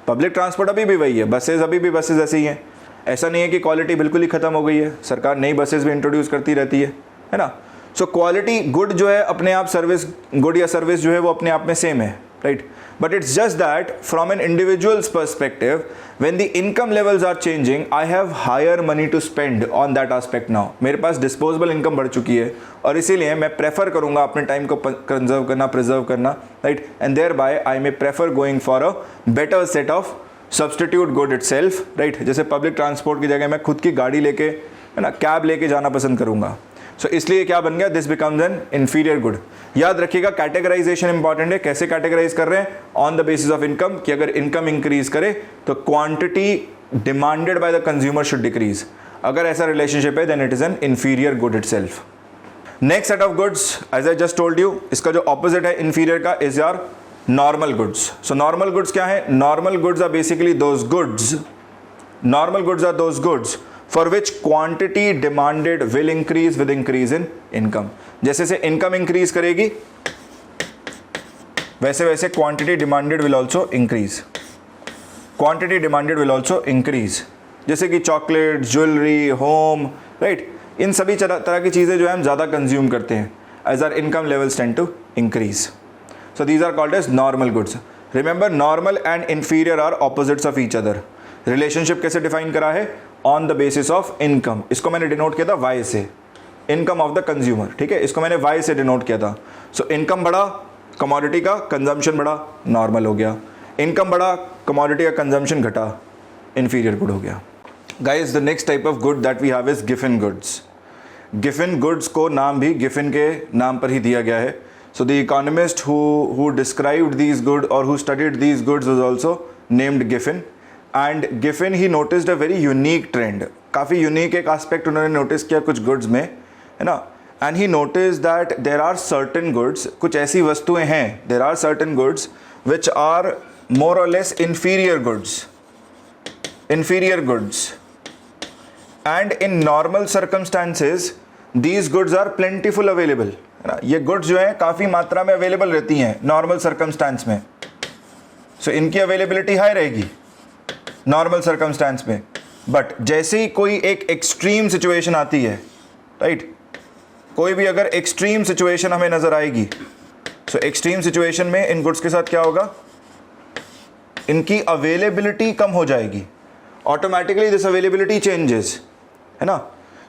पब्लिक ट्रांसपोर्ट अभी भी वही है, बसेज अभी भी बसेज ऐसी ही हैं. ऐसा नहीं है कि क्वालिटी बिल्कुल ही ख़त्म हो गई है. सरकार नई बसेज भी इंट्रोड्यूस करती रहती है ना. सो क्वालिटी गुड जो है अपने आप, सर्विस गुड या सर्विस जो है वो अपने आप में सेम है, right. But it's just that from an individual's perspective, when the income levels are changing, I have higher money to spend on that aspect now. मेरे पास डिस्पोजेबल इनकम बढ़ चुकी है और इसीलिए मैं प्रेफर करूंगा अपने टाइम को कंजर्व करना, प्रिजर्व करना, right. And there bye I may prefer going for a better set of substitute good itself, right. जैसे पब्लिक ट्रांसपोर्ट की जगह मैं खुद की गाड़ी लेके, है ना, कैब लेके जाना पसंद करूंगा. सो इसलिए क्या बन गया? This becomes N inferior good. याद रखिएगा कैटेगराइजेशन इंपॉर्टेंट है. कैसे कैटेगराइज कर रहे हैं? On the basis of income, कि अगर इनकम इंक्रीज करे तो quantity demanded by the consumer should decrease. अगर ऐसा रिलेशनशिप है then it is an inferior good itself. Next set of goods, as I just told you, इसका जो opposite है इन्फीरियर का, is your normal goods. So normal goods क्या है? Normal goods are basically those goods, normal goods are those goods for which quantity demanded will increase with increase in income. जैसे से income increase करेगी वैसे वैसे quantity demanded will also increase. Quantity demanded will also increase. जैसे कि chocolate, jewellery, home, right, इन सभी तरह की चीज़ें जो है हम ज़्यादा कंज्यूम करते हैं as our income levels tend to increase. So these are called as normal goods. Remember, normal and inferior are opposites of each other. Relationship कैसे डिफाइन करा है? On the basis of income. इसको मैंने denote किया था Y से, income of the consumer, ठीक है. इसको मैंने वाई से डिनोट किया था. सो इनकम बढ़ा, कमोडिटी का कंजम्पशन बढ़ा, नॉर्मल हो गया. इनकम बढ़ा, कमोडिटी का कंजम्पशन घटा, इन्फीरियर गुड हो गया. Guys, the next type of good that we have is Giffen goods. Giffen goods को नाम भी गिफिन के नाम पर ही दिया गया है. So the economist who described these good or who studied these goods was also named Giffen. And Giffen he noticed a very unique trend. काफ़ी यूनिक एक एस्पेक्ट उन्होंने नोटिस किया कुछ गुड्स में, है ना. And he notice that there are certain goods, कुछ ऐसी वस्तुएं हैं, there are certain goods which are more और less inferior goods. And in normal circumstances these goods are plentiful available, है ना. ये गुड्स जो हैं काफ़ी मात्रा में अवेलेबल रहती हैं नॉर्मल सर्कमस्टांस में. सो इनकी अवेलेबिलिटी हाई रहेगी नॉर्मल सर्कमस्टांस में. बट जैसे ही कोई एक एक्सट्रीम सिचुएशन आती है, राइट, कोई भी अगर एक्सट्रीम सिचुएशन हमें नजर आएगी, सो एक्सट्रीम सिचुएशन में इन गुड्स के साथ क्या होगा? इनकी अवेलेबिलिटी कम हो जाएगी. ऑटोमेटिकली दिस अवेलेबिलिटी चेंजेस, है ना.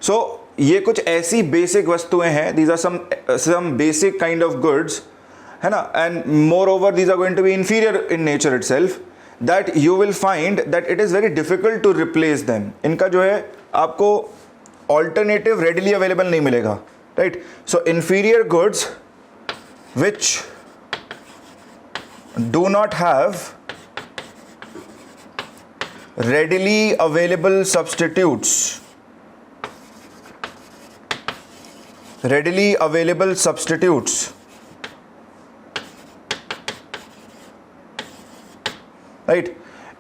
सो ये कुछ ऐसी बेसिक वस्तुएं हैं, these are some basic kind of goods, है ना. And moreover these are going to be inferior in nature itself, that you will find that it is very difficult to replace them. इनका जो है आपको alternative readily available नहीं मिलेगा, right? So inferior goods which do not have readily available substitutes, readily available substitutes, right.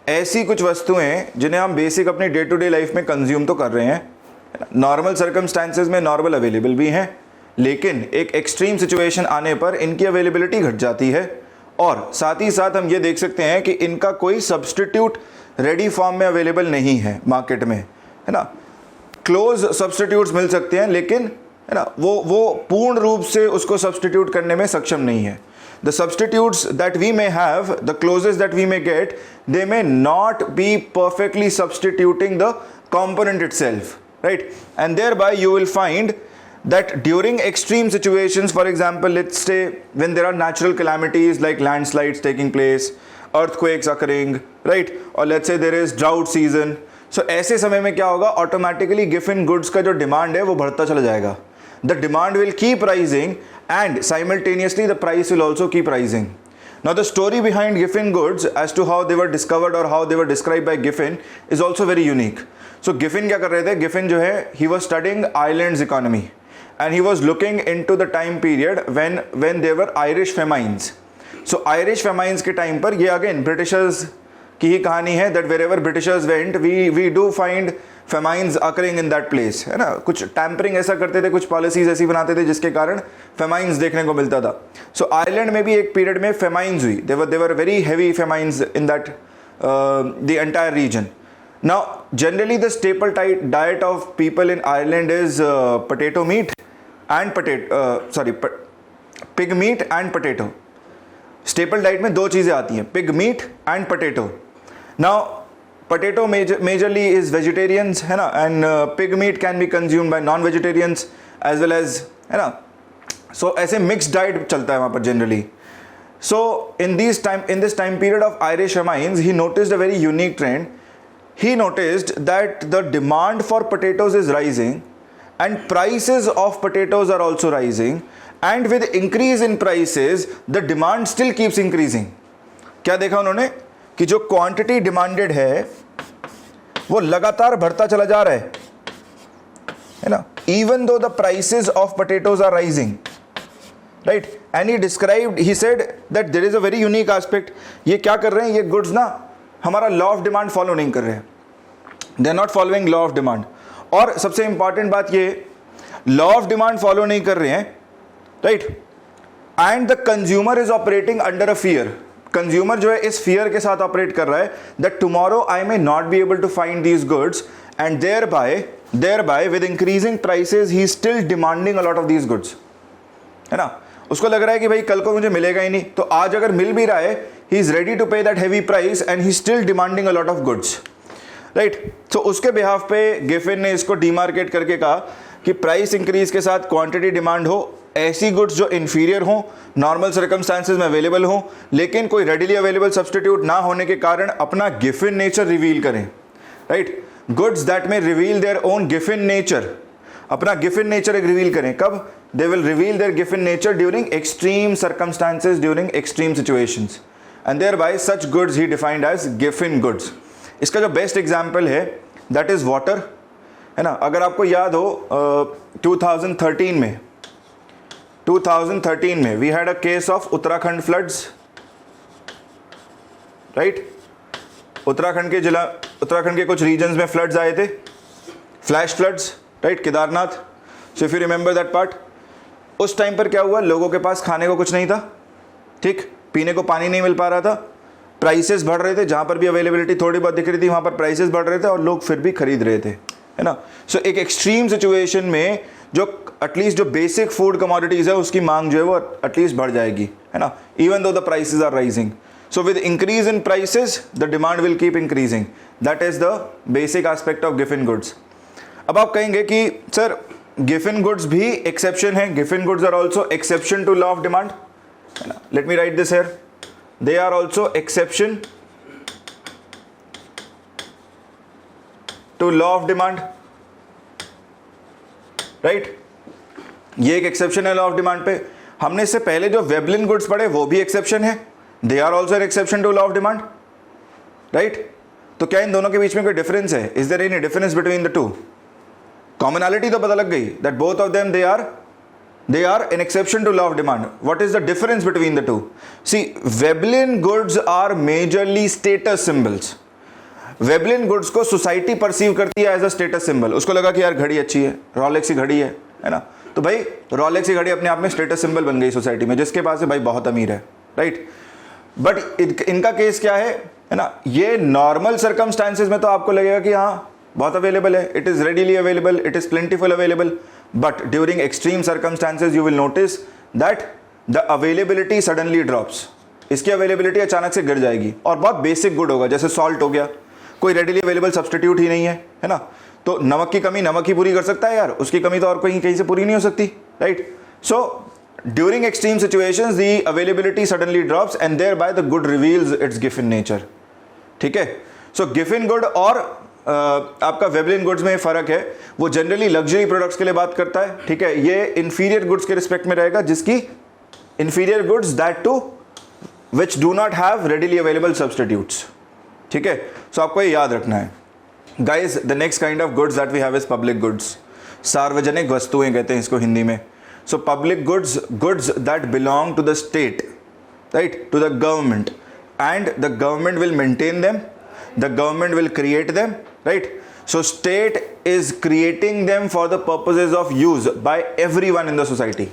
ऐसी कुछ वस्तुएं जिन्हें हम बेसिक अपनी डे टू डे लाइफ में कंज्यूम तो कर रहे हैं, नॉर्मल सर्कमस्टांसेस में नॉर्मल अवेलेबल भी हैं, लेकिन एक एक्सट्रीम सिचुएशन आने पर इनकी अवेलेबिलिटी घट जाती है. और साथ ही साथ हम ये देख सकते हैं कि इनका कोई सब्सटीट्यूट रेडी फॉर्म में अवेलेबल नहीं है मार्केट में, है ना. क्लोज सब्सटीट्यूट्स मिल सकते हैं, लेकिन, है ना, वो पूर्ण रूप से उसको सब्सटीट्यूट करने में सक्षम नहीं है. The substitutes that we may have, the closest that we may get, they may not be perfectly substituting the component itself, right? And thereby you will find that during extreme situations, for example, let's say when there are natural calamities like landslides taking place, earthquakes occurring, right? Or let's say there is drought season. So ऐसे समय में क्या होगा? Automatically Giffen goods का जो demand है वो बढ़ता चला जाएगा. The demand will keep rising and simultaneously the price will also keep rising. Now the story behind Giffen goods as to how they were discovered or how they were described by Giffen is also very unique. So Giffen क्या कर रहे थे? Giffen जो है, he was studying Ireland's economy and he was looking into the time period when there were Irish famines. So Irish famines के time पर, ये again Britishers की ही कहानी है, that wherever Britishers went we do find famines occurring in that place, है ना. कुछ tampering ऐसा करते थे, कुछ पॉलिसीज ऐसी बनाते थे जिसके कारण फेमाइंस देखने को मिलता था. सो आयरलैंड में भी एक पीरियड में फेमाइंस हुई. There were very heavy famines in that the entire region. Now generally the staple diet of people in Ireland is potato meat and pig meat and potato. Staple diet में दो चीज़ें आती हैं, pig meat and potato. Now potato majorly is vegetarians, है ना, and pig meat can be consumed by non-vegetarians as well as, है ना. So ऐसे mixed diet चलता है वहाँ पर generally. So in this time period of Irish famines, he noticed a very unique trend. He noticed that the demand for potatoes is rising and prices of potatoes are also rising, and with increase in prices the demand still keeps increasing. क्या देखा उन्होंने कि जो quantity demanded है वो लगातार बढ़ता चला जा रहा है ना, even though the prices of potatoes are rising, right. And he said that there is a very unique aspect. ये क्या कर रहे हैं, ये गुड्स ना हमारा लॉ ऑफ डिमांड फॉलो नहीं कर रहे हैं, they are not following law of demand. और सबसे इंपॉर्टेंट बात ये, लॉ ऑफ डिमांड फॉलो नहीं कर रहे हैं, right, and the consumer is operating under a fear. Consumer जो है इस फियर के साथ ऑपरेट कर रहा है that tomorrow I may not be able to find these goods, and there bye with increasing prices he still demanding a lot of these goods, है ना. उसको लग रहा है कि भाई कल को मुझे मिलेगा ही नहीं, तो आज अगर मिल भी रहा है ही इज रेडी टू पे that heavy price and he still demanding a lot of goods, right. तो उसके बिहाफ पे गिफिन ने इसको डीमार्केट करके कहा कि प्राइस इंक्रीज के साथ क्वांटिटी डिमांड हो, ऐसी गुड्स जो इन्फीरियर हों, नॉर्मल सर्कमस्टांसेस में अवेलेबल हों, लेकिन कोई रेडिली अवेलेबल सब्सटीट्यूट ना होने के कारण अपना गिफिन नेचर रिवील करें, right. Goods that may reveal their own Giffen nature, अपना गिफिन नेचर एक रिवील करें. कब? They will reveal their Giffen nature during extreme circumstances, during extreme situations, and there bye such goods he defined as Giffen goods. इसका जो best example है that is water, है ना. अगर आपको याद हो 2013 में we had a case of Uttarakhand floods, right. Uttarakhand के कुछ रीजन्स में फ्लड्स आए थे, flash floods, right, Kedarnath. So if you remember that part, उस टाइम पर क्या हुआ, लोगों के पास खाने को कुछ नहीं था, ठीक, पीने को पानी नहीं मिल पा रहा था, प्राइसेस बढ़ रहे थे, जहां पर भी अवेलेबिलिटी थोड़ी बहुत दिख रही थी वहां पर प्राइसेस बढ़ रहे थे और लोग फिर भी खरीद रहे थे, है ना. सो एक एक्सट्रीम सिचुएशन में जो एटलीस्ट जो बेसिक फूड कमोडिटीज है उसकी मांग जो है वो एटलीस्ट बढ़ जाएगी, है ना, even though the prices are rising. So with increase in prices the demand will keep increasing. That is the basic aspect of Giffen goods. अब आप कहेंगे कि सर गिफिन गुड्स भी एक्सेप्शन है, Giffen goods are also exception to law of demand, है ना. Let me write this here, they are also exception to law of demand, right. ये एक एक्सेप्शन है लॉ ऑफ डिमांड पे. हमने इससे पहले जो वेबलिन गुड्स पढ़े वो भी एक्सेप्शन है, they are also an exception to law of demand, right. तो क्या इन दोनों के बीच में कोई डिफरेंस है? Is there any difference between the two? Commonality तो पता लग गई that both of them they are an exception to law of demand. What is the difference between the two? See, Veblen goods are majorly status symbols. Veblen goods को society perceive करती है as a status symbol. उसको लगा कि यार घड़ी अच्छी है, रॉलेक्स की घड़ी है ना, तो भाई रॉलेक्स की घड़ी अपने आप में स्टेटस सिंबल बन गई सोसाइटी में, जिसके पास है भाई बहुत अमीर है, राइट. बट इनका केस क्या है ना, ये नॉर्मल सर्कमस्टांसेस में तो आपको लगेगा कि हाँ बहुत अवेलेबल है, it is readily available, it is plentiful available, but during extreme circumstances you will notice that the availability suddenly drops. इसकी अवेलेबिलिटी अचानक से गिर जाएगी और बहुत बेसिक गुड होगा, जैसे सॉल्ट हो गया, कोई रेडिली अवेलेबल सब्सटीट्यूट ही नहीं है ना. तो नमक की कमी नमक ही पूरी कर सकता है यार, उसकी कमी तो और कहीं से पूरी नहीं हो सकती, right. So during extreme situations the availability suddenly drops and thereby the good reveals its Giffen nature, ठीक है. सो गिफिन गुड और आपका वेबलिन गुड्स में फर्क है, वो जनरली लग्जरी प्रोडक्ट्स के लिए बात करता है, ठीक है. ये इंफीरियर गुड्स के रिस्पेक्ट में रहेगा, जिसकी inferior goods that to which do not have readily available substitutes. ठीक है, सो आपको ये याद रखना है. Guys, the next kind of goods that we have is public goods. सार्वजनिक वस्तुएं कहते हैं इसको हिंदी में. So public goods, goods that belong to the state, right, to the government, and the government will maintain them, the government will create them, right? So state is creating them for the purposes of use by everyone in the society.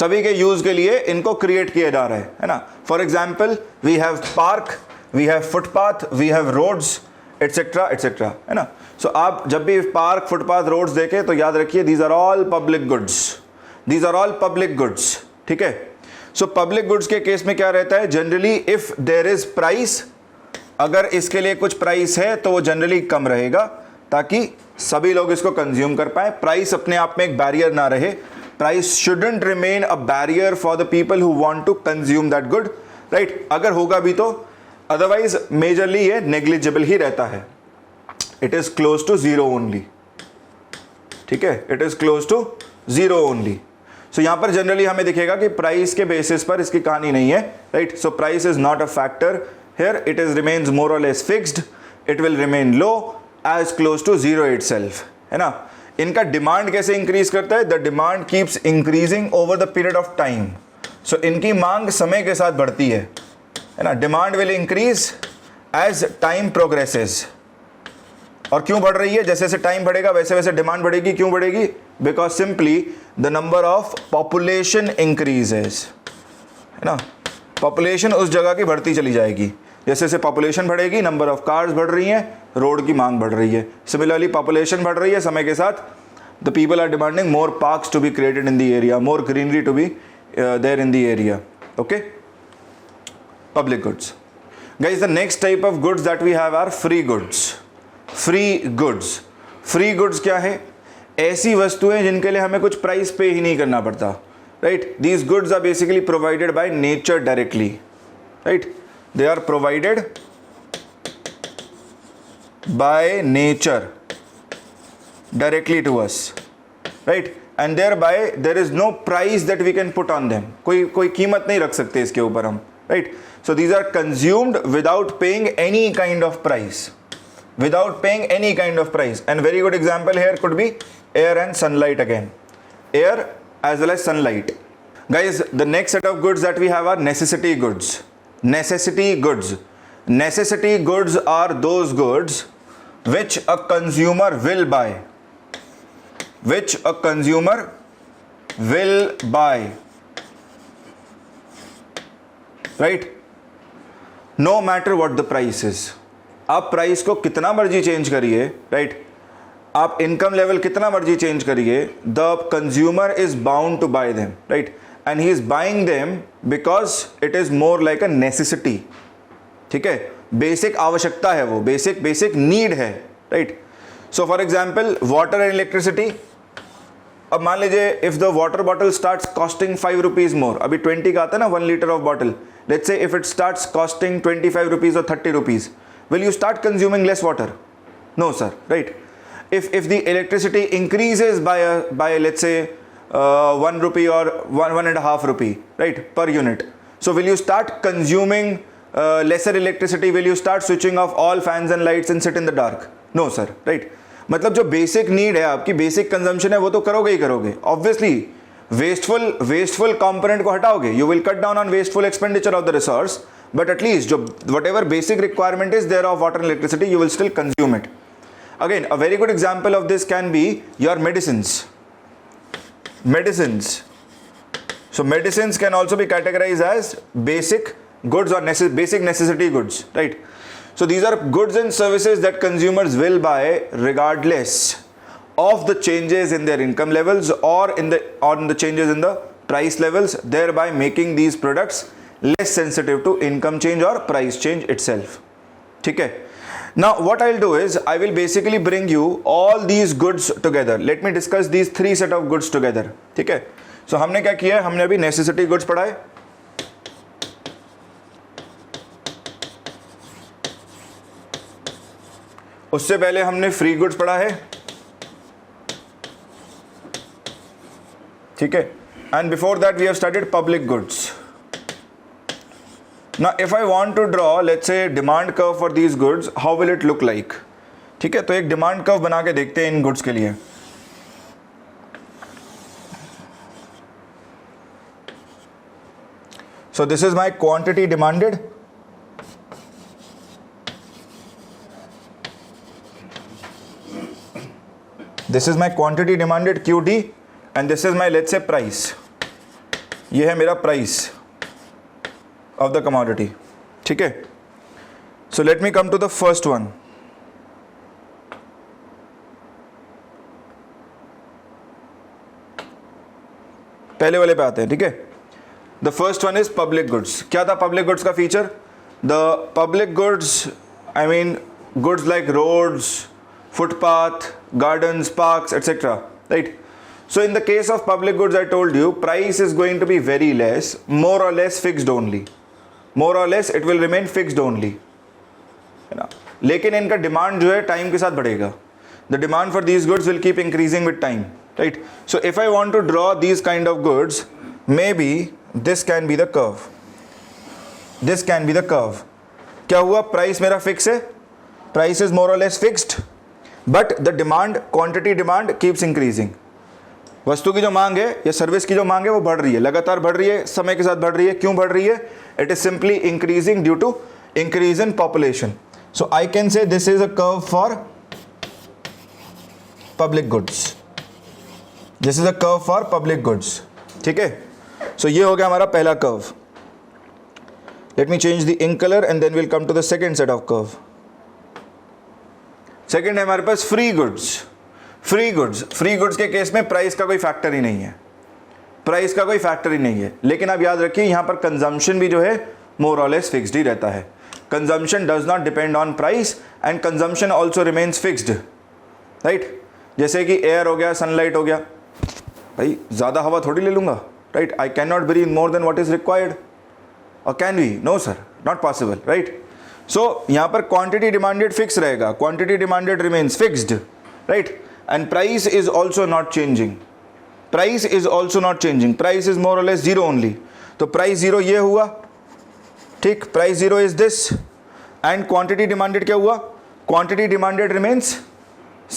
सभी के use के लिए इनको create किया जा रहा है ना. For example we have park, we have footpath, we have roads, etcetera etcetera, है ना. सो आप जब भी पार्क, फुटपाथ, रोड्स देखें तो याद रखिए these are all public goods, these are all public goods. ठीक है. सो पब्लिक गुड्स के केस में क्या रहता है, generally if there is price, अगर इसके लिए कुछ प्राइस है तो वो जनरली कम रहेगा ताकि सभी लोग इसको कंज्यूम कर पाए. प्राइस अपने आप में एक बैरियर ना रहे. Price shouldn't remain a barrier for the people who want to consume that good, right. अगर होगा भी तो अदरवाइज मेजरली ये नेग्लिजिबल ही रहता है. It is close to zero only. ठीक है, it is close to zero only. So यहाँ पर जनरली हमें दिखेगा कि प्राइस के बेसिस पर इसकी कहानी नहीं है, right. So price is not a factor here, it is remains more और less fixed, it will remain low as close to zero itself, है ना. इनका डिमांड कैसे इंक्रीज करता है, the demand keeps increasing over the period of time. So इनकी मांग समय के साथ बढ़ती है ना. Demand will increase as time progresses. और क्यों बढ़ रही है, जैसे जैसे टाइम बढ़ेगा वैसे वैसे डिमांड बढ़ेगी. क्यों बढ़ेगी, because simply the number of population increases, है ना. पॉपुलेशन उस जगह की बढ़ती चली जाएगी. जैसे जैसे पॉपुलेशन बढ़ेगी, नंबर ऑफ कार्स बढ़ रही हैं, रोड की मांग बढ़ रही है. सिमिलरली पॉपुलेशन बढ़ रही है समय के साथ, the people are demanding more parks to be created in the area, more greenery to be there in the area. Okay, public goods. Guys, the next type of goods that we have are free goods. Free goods. Free goods क्या है, ऐसी वस्तुएं जिनके लिए हमें कुछ price पे ही नहीं करना पड़ता, right. These goods are basically provided by nature directly, right. They are provided by nature directly to us, right. And there bye there is no price that we can put on them. कोई कीमत नहीं रख सकते इसके ऊपर हम, right. So these are consumed without paying any kind of price, without paying any kind of price. And very good example here could be air and sunlight again. Air as well as sunlight. Guys, the next set of goods that we have are necessity goods. Necessity goods. Necessity goods are those goods which a consumer will buy. Which a consumer will buy. Right? No matter what the price is. आप price को कितना मर्जी change करिए, right. आप income level कितना मर्जी change करिए, the consumer is bound to buy them, right. And he is buying them because it is more like a necessity. ठीक है, बेसिक आवश्यकता है वो, बेसिक नीड है, right. So for example water and electricity. अब मान लीजिए if the water bottle starts costing 5 rupees more, अभी 20 का आता है ना 1 litre of bottle. Let's say if it starts costing 25 rupees और 30 rupees, will you start consuming less water? No sir, right. If the electricity increases by let's say 1 rupee or 1.5 rupee, right, per unit, so will you start consuming lesser electricity? Will you start switching off all fans and lights and sit in the dark? No sir, right. मतलब जो basic need है, आपकी basic consumption है, वो तो करोगे ही करोगे. Obviously wasteful component को हटाओगे, you will cut down on wasteful expenditure of the resource, but at least whatever basic requirement is there of water and electricity, you will still consume it. Again, a very good example of this can be your medicines. So medicines can also be categorized as basic goods or basic necessity goods, right. So these are goods and services that consumers will buy regardless of the changes in their income levels or in the changes in the price levels, thereby making these products less sensitive to income change or price change itself. ठीक है. Now what I'll do is I will basically bring you all these goods together. Let me discuss these 3 set of goods together. ठीक है. So हमने क्या किया है, हमने अभी necessity goods पढ़ाए, उससे पहले हमने फ्री गुड्स पढ़ा है, ठीक है. And before that we have studied public goods. Now if I want to draw let's say demand curve for these goods, how will it look like? ठीक है, तो एक डिमांड कर्व बना के देखते हैं इन गुड्स के लिए. So this is my quantity demanded. This is my quantity demanded QD and this is my let's say price. ये है मेरा price of the commodity. ठीक है. So let me come to the first one. पहले वाले पे आते हैं. ठीक है. The first one is public goods. क्या था public goods का feature? The public goods, I mean goods like roads, footpath, gardens, parks, etc. Right? So in the case of public goods, I told you price is going to be very less, more or less fixed only. More or less it will remain fixed only. है ना? लेकिन इनका demand जो है time के साथ बढ़ेगा. The demand for these goods will keep increasing with time. Right? So if I want to draw these kind of goods, maybe this can be the curve. This can be the curve. क्या हुआ? Price मेरा fix है, price is more और less fixed, but the demand, quantity demand keeps increasing. वस्तु की जो मांग है या सर्विस की जो मांग है वो बढ़ रही है, लगातार बढ़ रही है, समय के साथ बढ़ रही है. क्यों बढ़ रही है? It is simply increasing due to increase in population. So I can say this is a curve for public goods. This is a curve for public goods. ठीक है. सो ये हो गया हमारा पहला curve. Let me change the ink colour and then will come to the second set of curve. Second है हमारे पास फ्री गुड्स. फ्री गुड्स के केस में प्राइस का कोई फैक्टर ही नहीं है. प्राइस का कोई फैक्टर ही नहीं है. लेकिन आप याद रखिए यहां पर कंजम्पशन भी जो है मोर और लेस फिक्स्ड ही रहता है. Consumption does not depend on price and consumption also remains fixed. Right? जैसे कि एयर हो गया, सनलाइट हो गया, भाई ज़्यादा हवा थोड़ी ले लूँगा. Right? I can not breathe more than what is required. और can we? No sir, not possible. Right? So यहाँ पर क्वांटिटी डिमांडेड फिक्स रहेगा. Quantity demanded remains fixed. Right? And price is also not changing. Price is also not changing. Price is more और less zero only. तो price zero ये हुआ. ठीक. Price zero is this and quantity demanded क्या हुआ? Quantity demanded remains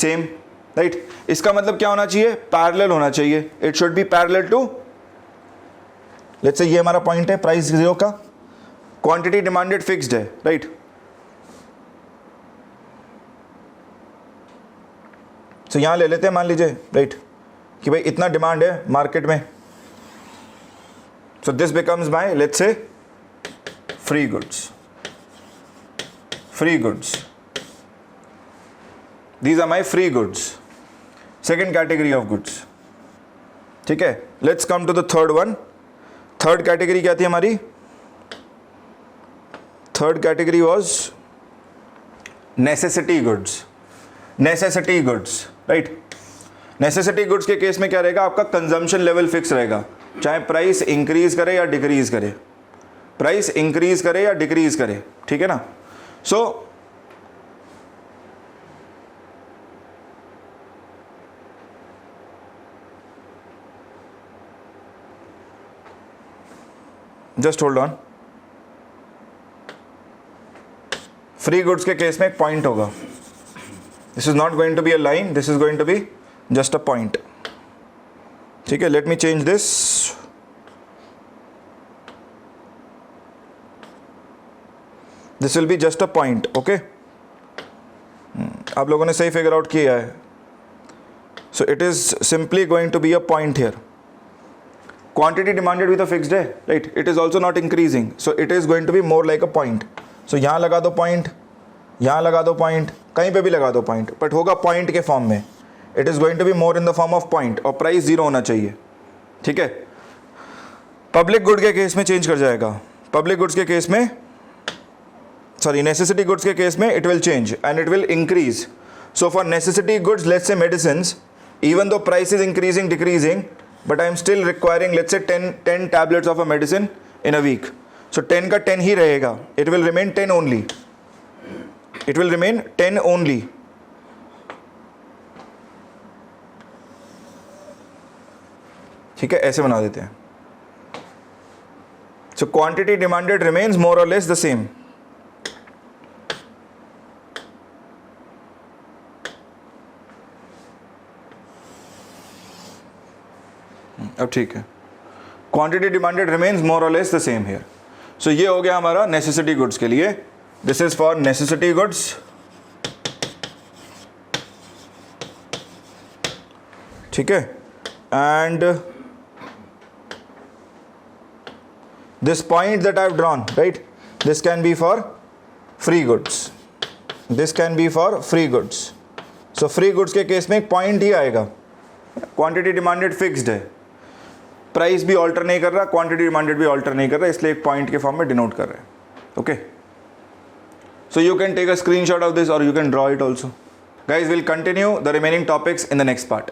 same. Right? इसका मतलब क्या होना चाहिए? पैरेलल होना चाहिए. It should be parallel to, let's say ये हमारा पॉइंट है प्राइस जीरो का, क्वांटिटी डिमांडेड फिक्स्ड है. राइट? सो यहां ले लेते हैं, मान लीजिए राइट कि भाई इतना डिमांड है मार्केट में. So this becomes my let's say free goods. Free goods, these are my free goods, second category of goods. ठीक है. let's come to the third one. Third category क्या थी हमारी? Third category was necessity goods. necessity goods. Right? necessity goods के case में क्या रहेगा? आपका कंजम्पशन लेवल फिक्स रहेगा, चाहे प्राइस इंक्रीज करे या डिक्रीज करे. प्राइस इंक्रीज करे या डिक्रीज करे. ठीक है ना? So just hold on. Free goods के केस में एक पॉइंट होगा. This is not going to be a line, this is going to be just a point. ठीक है. Let me change this. This will be just a point. Okay. आप लोगों ने सही फिगर आउट किया है. So it is simply going to be a point here. Quantity demanded भी तो फिक्स्ड है. Right? It is also not increasing, so it is going to be more like a point. So यहाँ लगा दो point, यहाँ लगा दो point, कहीं पे भी लगा दो पॉइंट, बट होगा पॉइंट के फॉर्म में. It is going to be more in the form of point और प्राइस जीरो होना चाहिए. ठीक है. पब्लिक गुड के केस में चेंज कर जाएगा. पब्लिक गुड्स के केस में, सॉरी नेसेसिटी गुड्स के केस में it will change and it will increase. So for necessity goods let's say medicines, even though price is increasing, decreasing, but I am still requiring let's say 10 tablets of a medicine in a week. So 10 का 10 ही रहेगा. It will remain 10 only. It will remain 10 only. ठीक है. ऐसे बना देते हैं. So quantity demanded remains more or less the same. अब ठीक है, क्वांटिटी डिमांडेड रिमेन्स मोर और लेस द सेम हियर. सो ये हो गया हमारा नेसेसिटी गुड्स के लिए. This is for necessity goods. ठीक है, and this point that I have drawn, right, this can be for free goods. This can be for free goods. So free goods के case में एक point ही आएगा. Quantity demanded fixed है, price भी alter नहीं कर रहा, क्वांटिटी डिमांडेड भी ऑल्टर नहीं कर रहा, इसलिए एक पॉइंट के फॉर्म में डिनोट कर रहे हैं. Okay, so you can take a screenshot of this और you can draw it also. Guys will continue the remaining topics in the next part.